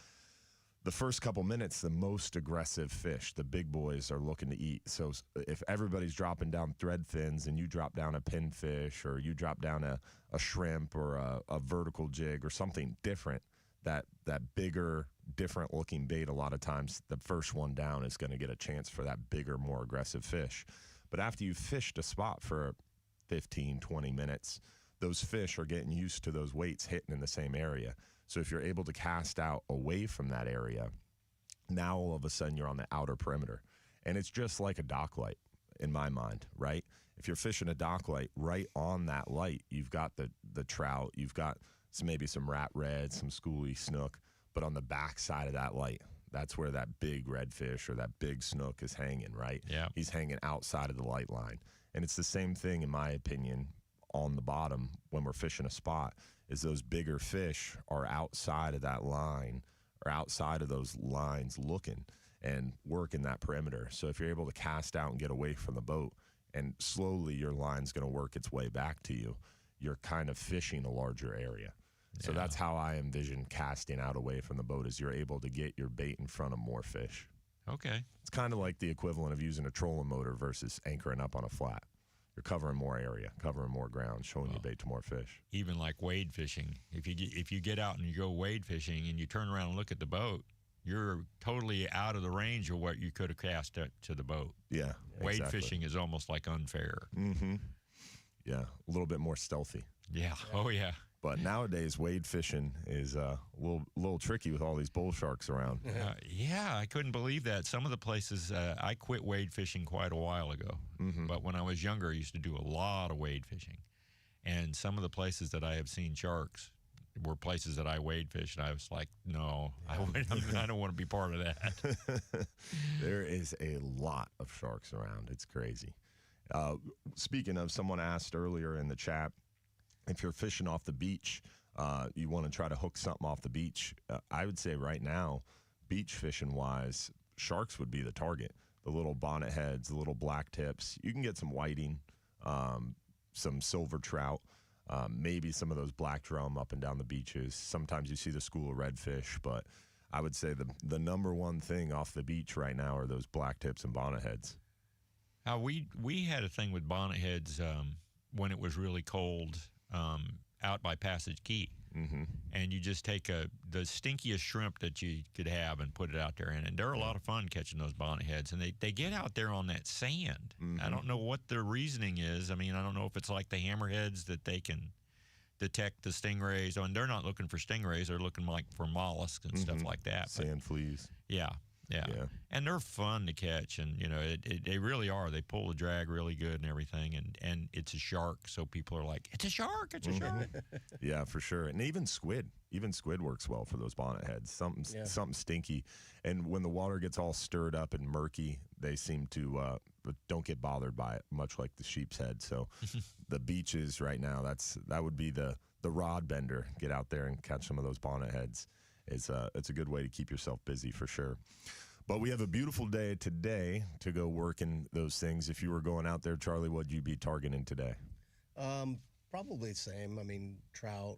The first couple minutes, the most aggressive fish, the big boys, are looking to eat. So if everybody's dropping down thread fins and you drop down a pinfish or you drop down a shrimp or a vertical jig or something different, that bigger, different looking bait, a lot of times the first one down is going to get a chance for that bigger, more aggressive fish. But after you've fished a spot for 15, 20 minutes, those fish are getting used to those weights hitting in the same area. So if you're able to cast out away from that area, now all of a sudden you're on the outer perimeter. And it's just like a dock light in my mind, right? If you're fishing a dock light, right on that light, you've got the trout, you've got maybe some rat red, some schoolie snook, but on the back side of that light, that's where that big redfish or that big snook is hanging, right?
Yeah.
He's hanging outside of the light line. And it's the same thing, in my opinion, on the bottom when we're fishing a spot, is those bigger fish are outside of that line or outside of those lines looking and working that perimeter. So if you're able to cast out and get away from the boat and slowly your line's going to work its way back to you, you're kind of fishing a larger area. So that's how I envision casting out away from the boat, is you're able to get your bait in front of more fish.
Okay.
It's kind of like the equivalent of using a trolling motor versus anchoring up on a flat. You're covering more area, covering more ground, showing your bait to more fish.
Even like wade fishing. If you get out and you go wade fishing and you turn around and look at the boat, you're totally out of the range of what you could have cast to the boat.
Yeah,
Wade
exactly.
fishing is almost like unfair.
Mm-hmm. Yeah, a little bit more stealthy.
Yeah. Oh, yeah.
But nowadays, wade fishing is a little tricky with all these bull sharks around.
Yeah, I couldn't believe that. Some of the places, I quit wade fishing quite a while ago.
Mm-hmm.
But when I was younger, I used to do a lot of wade fishing. And some of the places that I have seen sharks, were places that I wade fish, and I was like, no, I don't want to be part of that.
There is a lot of sharks around. It's crazy. Speaking of, someone asked earlier in the chat, if you're fishing off the beach, you want to try to hook something off the beach. I would say right now, beach fishing wise, sharks would be the target. The little bonnet heads, the little black tips. You can get some whiting, some silver trout, maybe some of those black drum up and down the beaches. Sometimes you see the school of redfish, but I would say the number one thing off the beach right now are those black tips and bonnet heads.
We had a thing with bonnet heads when it was really cold out by Passage Key.
Mm-hmm.
And you just take the stinkiest shrimp that you could have and put it out there. And they're a lot of fun catching those bonnet heads. And they get out there on that sand.
Mm-hmm.
I don't know what their reasoning is. I mean, I don't know if it's like the hammerheads that they can detect the stingrays. I mean, they're not looking for stingrays. They're looking like for mollusks and stuff like that.
Sand fleas.
Yeah. And they're fun to catch. And, you know, they really are. They pull the drag really good and everything. And it's a shark. So people are like, it's a shark. It's a shark.
Yeah, for sure. And even squid works well for those bonnet heads. Something stinky. And when the water gets all stirred up and murky, they seem to don't get bothered by it, much like the sheep's head. So the beaches right now, that would be the rod bender. Get out there and catch some of those bonnet heads. It's a good way to keep yourself busy for sure. But we have a beautiful day today to go work in those things. If you were going out there, Charlie, what would you be targeting today?
Probably the same. I mean, trout.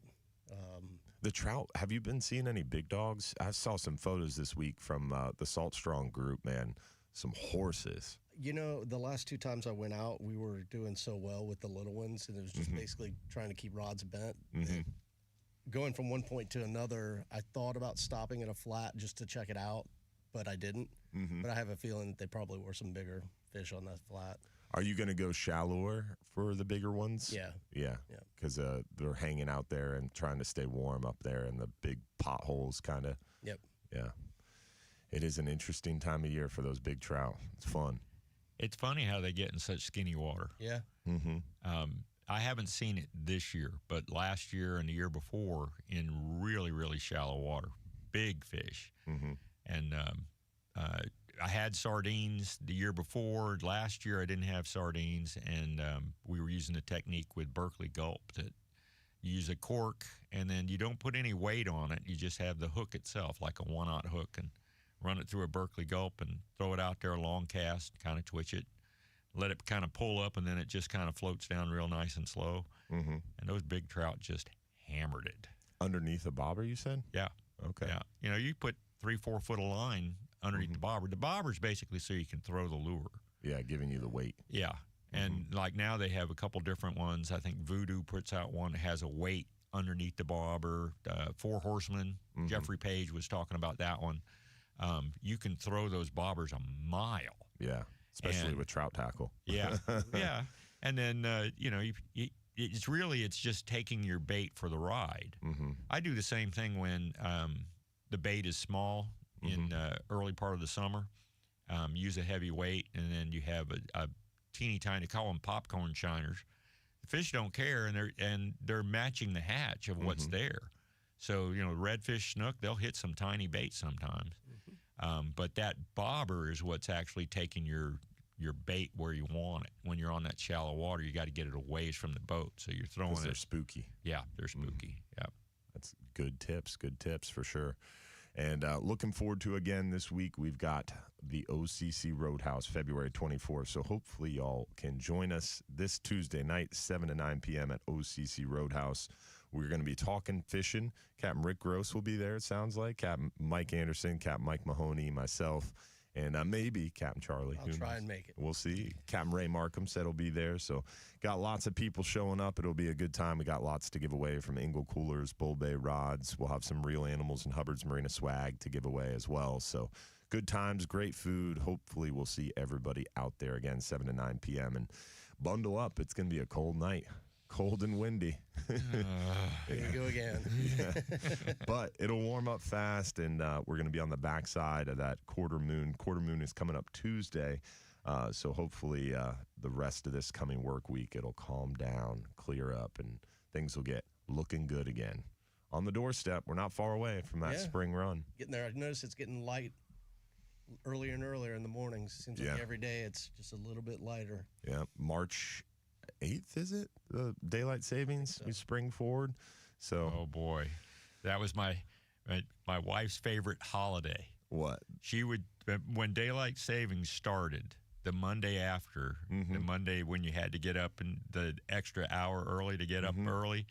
The trout, have you been seeing any big dogs? I saw some photos this week from the Salt Strong group, man. Some horses.
You know, the last 2 times I went out, we were doing so well with the little ones, and it was just basically trying to keep rods bent. Going from one point to another, I thought about stopping at a flat just to check it out, but I didn't. But I have a feeling that they probably were some bigger fish on that flat.
Are you going to go shallower for the bigger ones?
Yeah.
Because they're hanging out there and trying to stay warm up there in the big potholes, kind of.
Yep.
Yeah. It is an interesting time of year for those big trout. It's fun.
It's funny how they get in such skinny water.
Yeah.
I haven't seen it this year, but last year and the year before in really, really shallow water, big fish. And I had sardines the year before. Last year I didn't have sardines, and we were using the technique with Berkeley Gulp that you use a cork, and then you don't put any weight on it. You just have the hook itself, like a 1/0 hook, and run it through a Berkeley Gulp and throw it out there, a long cast, kind of twitch it, let it kind of pull up, and then it just kind of floats down real nice and slow. And those big trout just hammered it.
Underneath a bobber, you said?
Yeah.
Okay.
Yeah. You know, you put 3-4 foot of line underneath the bobber. The bobber's basically so you can throw the lure.
Yeah, giving you the weight.
Yeah. And like now they have a couple different ones. I think Voodoo puts out one that has a weight underneath the bobber. 4 Horsemen, Jeffrey Page was talking about that one. You can throw those bobbers a mile.
Yeah, especially with trout tackle.
Yeah, yeah. And then, you know, it's just taking your bait for the ride. I do the same thing when the bait is small in early part of the summer. Use a heavy weight, and then you have a teeny tiny, call them popcorn shiners. The fish don't care, and they're matching the hatch of what's there. So, you know, redfish, snook, they'll hit some tiny bait sometimes. But that bobber is what's actually taking your bait where you want it. When you're on that shallow water, you got to get it away from the boat. So you're throwing it.
They're spooky.
Yeah, they're spooky. Yeah.
That's good tips for sure. And looking forward to, again, this week, we've got the OCC Roadhouse, February 24th. So hopefully y'all can join us this Tuesday night, 7 to 9 p.m. at OCC Roadhouse. We're going to be talking fishing. Captain Rick Gross will be there, it sounds like. Captain Mike Anderson, Captain Mike Mahoney, myself, and maybe Captain Charlie.
I'll try and make it.
We'll see. Captain Ray Markham said he'll be there. So got lots of people showing up. It'll be a good time. We got lots to give away from Ingle Coolers, Bull Bay Rods. We'll have some Real Animals and Hubbard's Marina swag to give away as well. So good times, great food. Hopefully we'll see everybody out there again, 7 to 9 p.m. And bundle up. It's going to be a cold night. Cold and windy.
Here we go again.
But it'll warm up fast, and we're going to be on the backside of that quarter moon. Quarter moon is coming up Tuesday, so hopefully the rest of this coming work week, it'll calm down, clear up, and things will get looking good again on the doorstep. We're not far away from that spring run.
Getting there. I noticed it's getting light earlier and earlier in the mornings. Seems like every day it's just a little bit lighter.
Yeah, March 8th, is it? The daylight savings, we spring forward. So,
oh boy, that was my wife's favorite holiday.
What?
She would, when daylight savings started, the Monday after, the Monday when you had to get up and the extra hour early to get up early,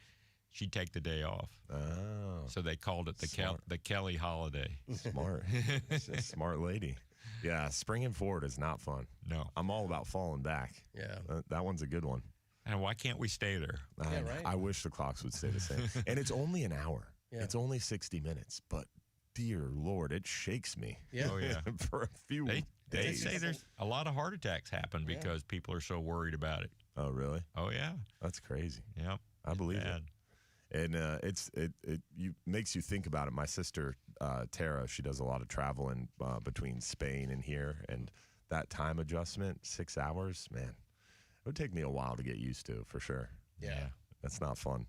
she'd take the day off.
Oh.
So they called it the Kelly holiday.
Smart. She's a smart lady. Yeah, springing forward is not fun.
No.
I'm all about falling back.
Yeah.
That one's a good one.
And why can't we stay there?
Right.
I wish the clocks would stay the same. And it's only an hour.
Yeah.
It's only 60 minutes, but dear Lord, it shakes me.
Yeah.
Oh, yeah.
For a few
They
days.
say there's a lot of heart attacks happen because people are so worried about it.
Oh, really?
Oh, yeah.
That's crazy.
Yep.
I believe
bad.
it. And it makes you think about it. My sister, Tara, she does a lot of traveling between Spain and here, and that time adjustment, 6 hours, man, it would take me a while to get used to, for sure.
Yeah.
That's not fun.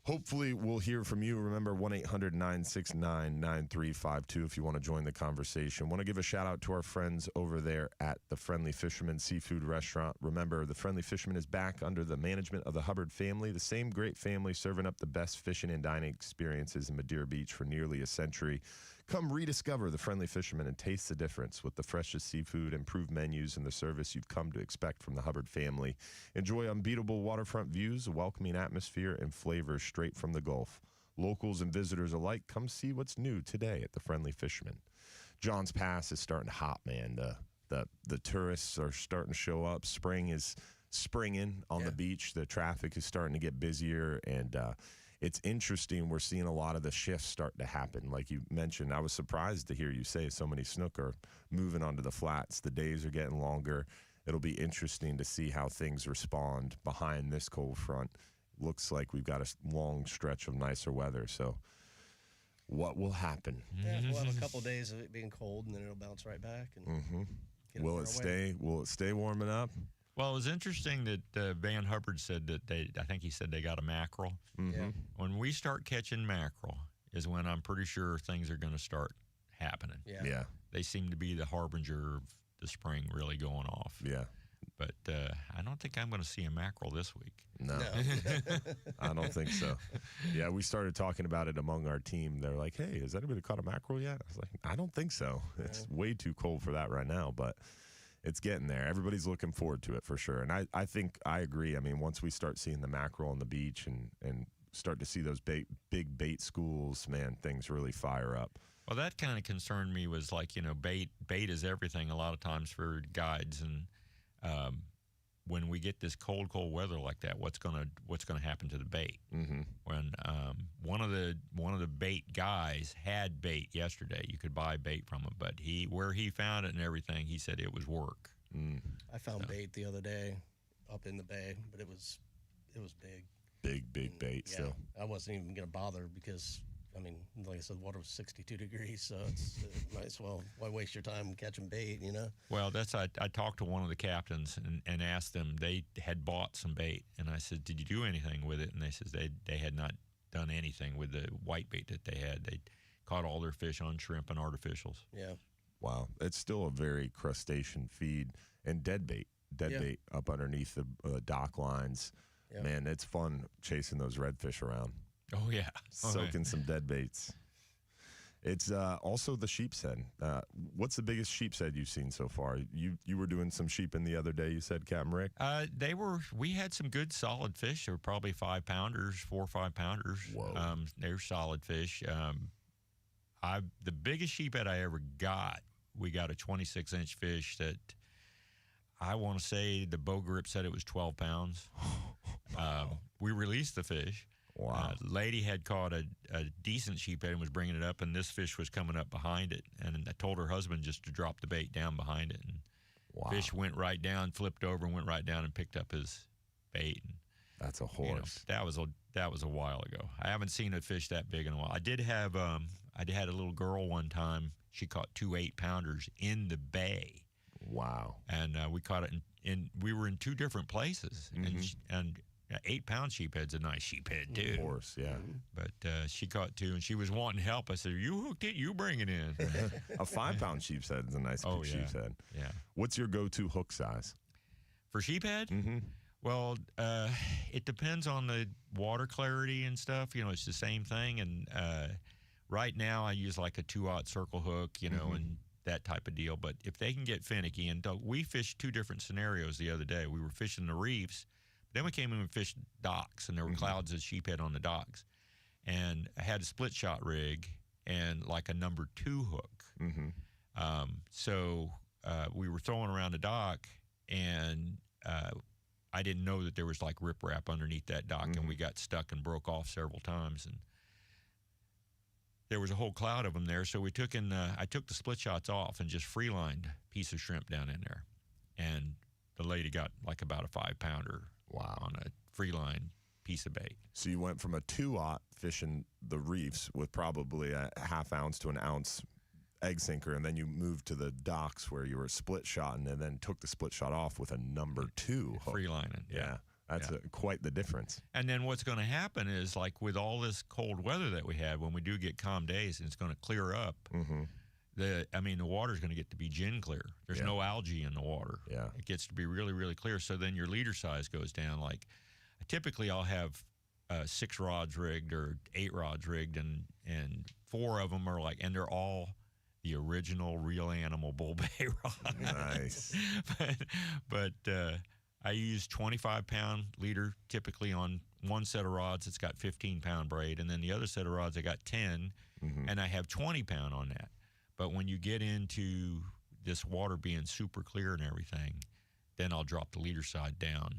Hopefully, we'll hear from you. Remember, 1-800-969-9352 if you want to join the conversation. Want to give a shout-out to our friends over there at the Friendly Fisherman Seafood Restaurant. Remember, the Friendly Fisherman is back under the management of the Hubbard family, the same great family serving up the best fishing and dining experiences in Madeira Beach for nearly a century. Come rediscover the Friendly Fisherman and taste the difference with the freshest seafood, improved menus, and the service you've come to expect from the Hubbard family. Enjoy unbeatable waterfront views, a welcoming atmosphere, and flavors straight from the Gulf. Locals and visitors alike, come see what's new today at the Friendly Fisherman. Johns Pass is starting to hot, man. The tourists are starting to show up. Spring is springing on the beach. The traffic is starting to get busier, and it's interesting. We're seeing a lot of the shifts start to happen. Like you mentioned, I was surprised to hear you say so many snook are moving onto the flats. The days are getting longer. It'll be interesting to see how things respond behind this cold front. Looks like we've got a long stretch of nicer weather. So what will happen?
Yeah, we'll have a couple of days of it being cold, and then it'll bounce right back. And
Will it stay warming up?
Well, it was interesting that Van Hubbard said that I think he said they got a mackerel.
Yeah.
When we start catching mackerel is when I'm pretty sure things are going to start happening.
Yeah.
They seem to be the harbinger of the spring really going off.
Yeah.
But I don't think I'm going to see a mackerel this week.
No. I don't think so. Yeah, we started talking about it among our team. They're like, hey, has anybody caught a mackerel yet? I was like, I don't think so. It's way too cold for that right now, but it's getting there. Everybody's looking forward to it for sure. And I think I agree. I mean, once we start seeing the mackerel on the beach and start to see those big bait schools, man, things really fire up.
Well, that kind of concerned me was like, bait is everything a lot of times for guides. And when we get this cold weather like that, what's gonna happen to the bait?
Mm-hmm.
When one of the bait guys had bait yesterday, you could buy bait from him, but where he found it and everything, he said it was work.
I found bait the other day up in the bay, but it was big.
Big bait still.
I wasn't even going to bother because, I mean, like I said, the water was 62 degrees, so it's might as well. Why waste your time catching bait,
Well, I talked to one of the captains and asked them. They had bought some bait, and I said, did you do anything with it? And they said they had not done anything with the white bait that they had. They caught all their fish on shrimp and artificials.
Yeah.
Wow. It's still a very crustacean feed. And dead bait up underneath the dock lines. Yeah. Man, it's fun chasing those redfish around.
Oh, yeah.
Soaking some dead baits. It's also the sheep's head. What's the biggest sheep's head you've seen so far? You were doing some sheeping the other day, you said, Captain Rick?
We had some good solid fish. They were probably 5-pounders, 4 or 5-pounders.
Whoa.
They're solid fish. The biggest sheephead I ever got, we got a 26-inch fish that I want to say the bow grip said it was 12 pounds. We released the fish.
Wow.
Lady had caught a decent sheephead and was bringing it up, and this fish was coming up behind it. And I told her husband just to drop the bait down behind it. And fish went right down, flipped over, and went right down and picked up his bait. And,
that's a horse.
That was a while ago. I haven't seen a fish that big in a while. I did have I had a little girl one time. She caught 2 8-pounders in the bay.
Wow.
And we caught it we were in 2 different places.
Mm-hmm.
And 8-pound sheephead's a nice sheephead too.
Of course, yeah.
But she caught 2, and she was wanting help. I said, "You hooked it, you bring it in."
A 5-pound sheephead is a nice big sheephead.
Yeah.
What's your go-to hook size
for sheephead?
Mm-hmm.
Well, it depends on the water clarity and stuff. It's the same thing. And right now, I use like a 2/0 circle hook, and that type of deal. But if they can get finicky, and we fished 2 different scenarios the other day. We were fishing the reefs, then we came in and fished docks, and there were clouds of sheephead on the docks. And I had a split shot rig and like a number 2 hook. So we were throwing around the dock, and I didn't know that there was like riprap underneath that dock, and we got stuck and broke off several times. And there was a whole cloud of them there, so we took I took the split shots off and just free-lined a piece of shrimp down in there. And the lady got like about a 5-pounder on a free-line piece of bait.
So you went from a 2/0 fishing the reefs with probably a 1/2 ounce to 1 ounce egg sinker, and then you moved to the docks where you were split shotting, and then took the split shot off with a number 2 hook.
Free-lining,
yeah. That's quite the difference.
And then what's going to happen is, like with all this cold weather that we had, when we do get calm days and it's going to clear up, the water's going to get to be gin clear. There's no algae in the water.
Yeah.
It gets to be really, really clear. So then your leader size goes down. Like typically I'll have 6 rods rigged or 8 rods rigged, and 4 of them are like, and they're all the original Real Animal Bull Bay rod.
Nice.
but I use 25-pound leader typically on one set of rods. It's got 15-pound braid, and then the other set of rods I got 10, and I have 20-pound on that. But when you get into this water being super clear and everything, then I'll drop the leader side down,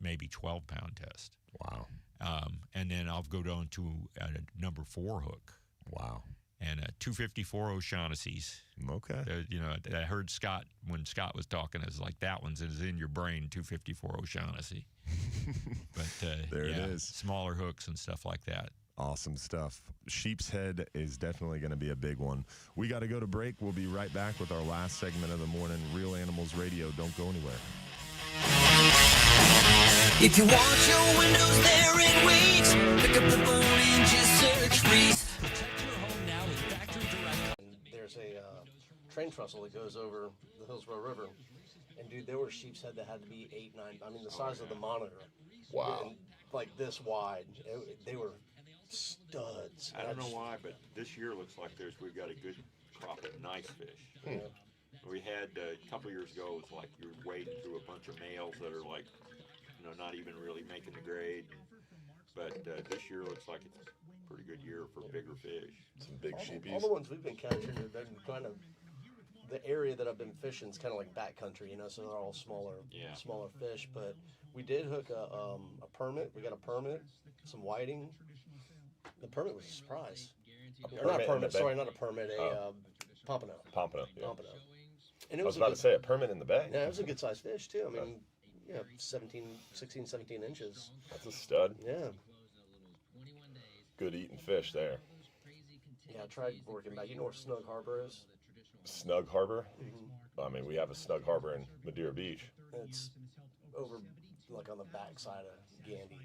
maybe 12-pound test.
Wow.
And then I'll go down to a number 4 hook.
Wow.
And a 254 O'Shaughnessy's.
Okay.
I heard Scott, when Scott was talking, it's like, that one's in your brain, 254 O'Shaughnessy. But
there it is.
Smaller hooks and stuff like that.
Awesome stuff. Sheep's Head is definitely going to be a big one. We got to go to break. We'll be right back with our last segment of the morning, Real Animals Radio. Don't go anywhere.
If you want your windows there in weeks, pick up the phone and just search Reese.
There's a train trestle that goes over the Hillsborough River, and dude, there were sheep's head that had to be 8, 9. I mean, the size of the monitor.
Wow.
And like this wide. They were studs.
I don't know why, but this year looks like we've got a good crop of nice fish. We had a couple years ago, it was like you're wading through a bunch of males that are like, not even really making the grade. But this year looks like it's a pretty good year for bigger fish.
Some big sheepies.
All the ones we've been catching have been kind of, the area that I've been fishing is kind of like backcountry, so they're all smaller fish. But we did hook a permit. We got a permit, some whiting. The permit was a surprise. Not a permit, a pompano.
Pompano.
And
I was about to say a permit in the bay.
Yeah, it was a good sized fish too. I mean, 16, 17 inches.
That's a stud.
Yeah.
Good eating fish there.
Yeah, I tried working back. You know where Snug Harbor is?
Snug Harbor? I mean, we have a Snug Harbor in Madeira Beach.
It's over, like on the back side of Gandy,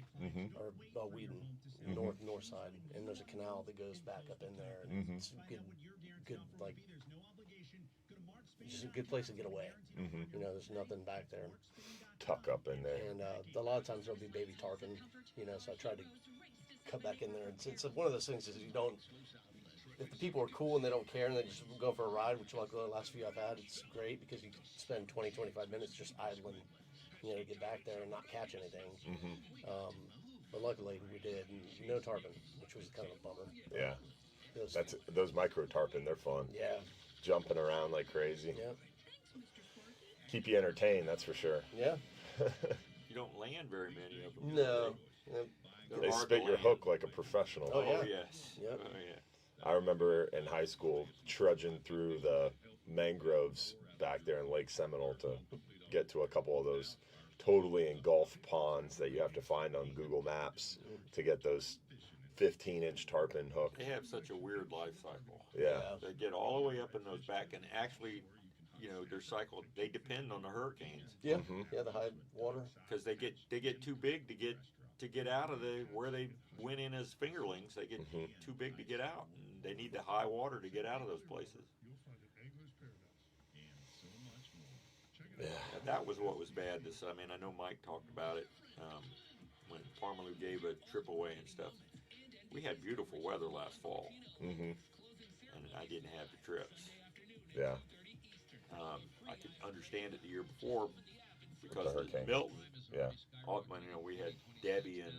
or Whedon, north side. And there's a canal that goes back up in there. And it's good, like, just a good place to get away. There's nothing back there.
Tuck up in there.
And a lot of times there'll be baby tarpon, so I tried to cut back in there. It's one of those things is you don't, if the people are cool and they don't care and they just go for a ride, which like the last few I've had, it's great because you can spend 20, 25 minutes just idling, to get back there and not catch anything. But luckily we did, and no tarpon, which was kind of a bummer.
Yeah. Those micro tarpon, they're fun.
Yeah.
Jumping around like crazy.
Yeah.
Keep you entertained, that's for sure.
Yeah.
You don't land very many of them.
No.
They spit your hook like a professional.
Oh, yes.
Yep.
Oh, yeah.
I remember in high school trudging through the mangroves back there in Lake Seminole to get to a couple of those totally engulfed ponds that you have to find on Google Maps to get those 15-inch tarpon hook.
They have such a weird life cycle.
Yeah.
They get all the way up in those back, and actually their cycle, they depend on the hurricanes.
Yeah, yeah, the high water.
Because they get too big to get out of where they went in as fingerlings. They get too big to get out, and they need the high water to get out of those places. Yeah, that was what was bad. I know Mike talked about it when Parmalu gave a trip away and stuff. We had beautiful weather last fall, and I didn't have the trips.
Yeah.
I could understand it the year before because of Milton.
Yeah.
We had Debbie and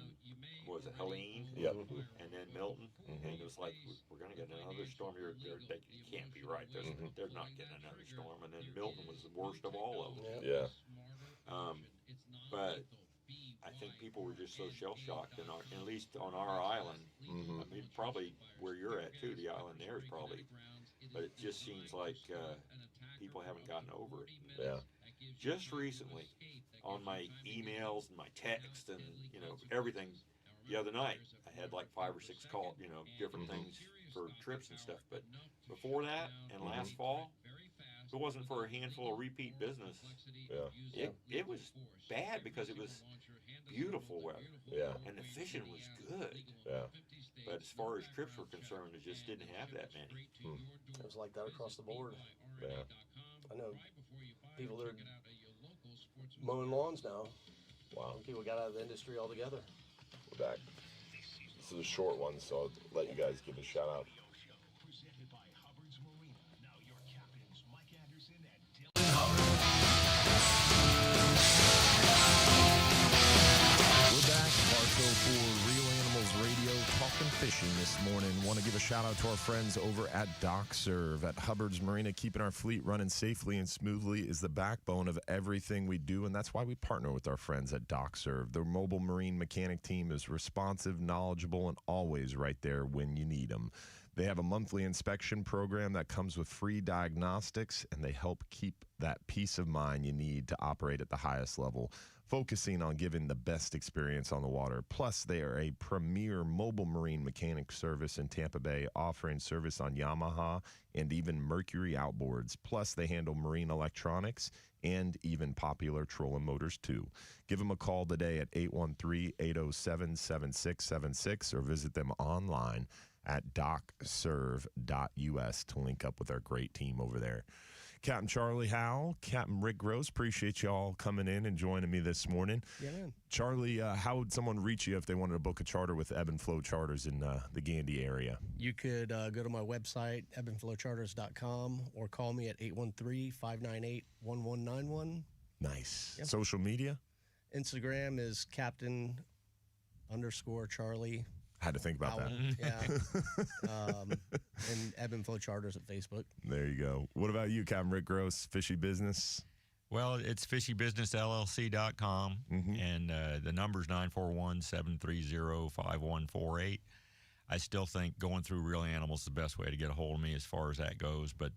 was it Helene?
Yep.
And then Milton, and it was like we're gonna get another storm here. They can't be right. They're not getting another storm. And then Milton was the worst of all of them.
Yeah.
But I think people were just so shell shocked, at least on our island. I mean, probably where you're at too. The island there is probably, but it just seems like people haven't gotten over it.
Yeah.
Just recently, on my emails and my text and everything, the other night I had like 5 or 6 calls, different things for trips and stuff. But before that and last fall, if it wasn't for a handful of repeat business, it was bad because it was beautiful weather.
Yeah.
And the fishing was good.
Yeah.
But as far as trips were concerned, it just didn't have that many.
It was like that across the board.
Yeah.
I know people that are mowing lawns now.
Wow.
People got out of the industry altogether.
We're back. This is a short one, so I'll let you guys give a shout out. We're back, Bartow for Real Animals Radio, talking fishing this morning. Want to give a shout out to our friends over at Dock Serve at Hubbard's Marina. Keeping our fleet running safely and smoothly is the backbone of everything we do, and that's why we partner with our friends at Dock Serve. Their mobile marine mechanic team is responsive, knowledgeable, and always right there when you need them. They have a monthly inspection program that comes with free diagnostics, and they help keep that peace of mind you need to operate at the highest level, focusing on giving the best experience on the water. Plus, they are a premier mobile marine mechanic service in Tampa Bay, offering service on Yamaha and even Mercury outboards. Plus, they handle marine electronics and even popular trolling motors, too. Give them a call today at 813-807-7676 or visit them online at dockserve.us to link up with our great team over there. Captain Charlie Howell, Captain Rick Gross, appreciate y'all coming in and joining me this morning.
Yeah, man.
Charlie, how would someone reach you if they wanted to book a charter with Ebb and Flow Charters in the Gandy area?
You could go to my website, ebbandflowcharters.com, or call me at 813-598-1191.
Nice.
Yep.
Social media?
Instagram is Captain_Charlie.
Had to think about
Howell.
that.
Yeah. And Ebb and Flow Charters at Facebook.
There you go. What about you, Captain Rick Gross, Fishy Business?
Well, it's fishybusinessllc.com, and the number's 941-730-5148. I still think going through Real Animals is the best way to get a hold of me as far as that goes. But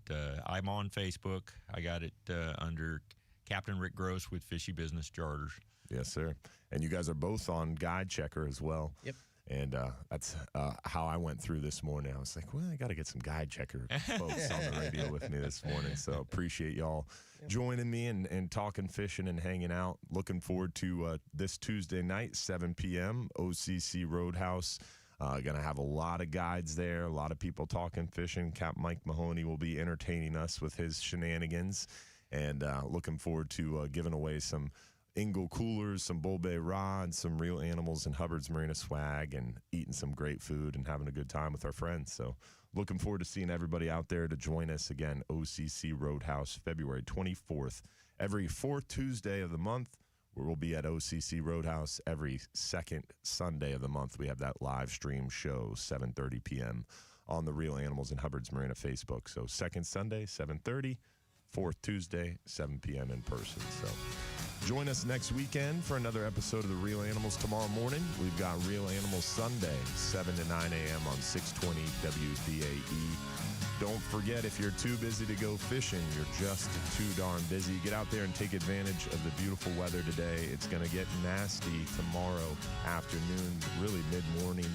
I'm on Facebook. I got it under Captain Rick Gross with Fishy Business Charters.
Yes, sir. And you guys are both on Guide Checker as well.
Yep.
And that's how I went through this morning. I was like, well, I got to get some Guide Checker folks on the radio with me this morning. So appreciate y'all joining me and talking fishing and hanging out. Looking forward to this Tuesday night, 7 p.m., OCC Roadhouse. Going to have a lot of guides there, a lot of people talking fishing. Cap Mike Mahoney will be entertaining us with his shenanigans. And looking forward to giving away some Ingle coolers, some Bull Bay rods, some Real Animals and Hubbard's Marina swag, and eating some great food and having a good time with our friends. So looking forward to seeing everybody out there to join us again, OCC Roadhouse, February 24th. Every fourth Tuesday of the month, where we'll be at OCC Roadhouse. Every second Sunday of the month, we have that live stream show, 7:30 p.m. on the Real Animals and Hubbard's Marina Facebook. So second Sunday, 7:30, fourth Tuesday, 7 p.m. in person. So Join us next weekend for another episode of The Real Animals tomorrow morning. We've got Real Animals Sunday, 7 to 9 a.m. on 620 WFLA. Don't forget, if you're too busy to go fishing, you're just too darn busy. Get out there and take advantage of the beautiful weather today. It's going to get nasty tomorrow afternoon, really mid-morning,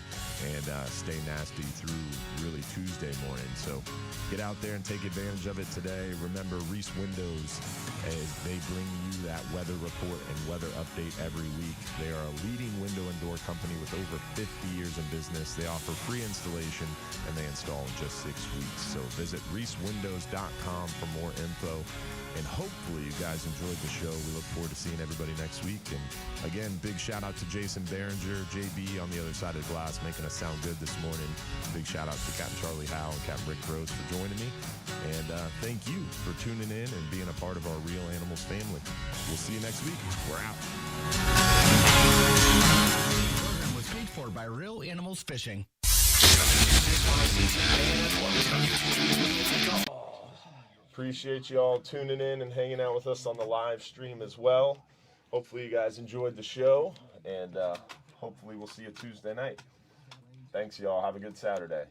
and stay nasty through really Tuesday morning. So get out there and take advantage of it today. Remember, Reese Windows, as they bring you that weather report and weather update every week. They are a leading window and door company with over 50 years in business. They offer free installation, and they install in just 6 weeks. So visit reesewindows.com for more info. And hopefully you guys enjoyed the show. We look forward to seeing everybody next week. And again, big shout out to Jason Behringer, JB on the other side of the glass, making us sound good this morning. Big shout out to Captain Charlie Howell and Captain Rick Gross for joining me. And thank you for tuning in and being a part of our Real Animals family. We'll see you next week. We're out.
The program was paid for by Real Animals Fishing.
Appreciate you all tuning in and hanging out with us on the live stream as well. Hopefully you guys enjoyed the show, and hopefully we'll see you Tuesday night. Thanks, y'all. Have a good Saturday.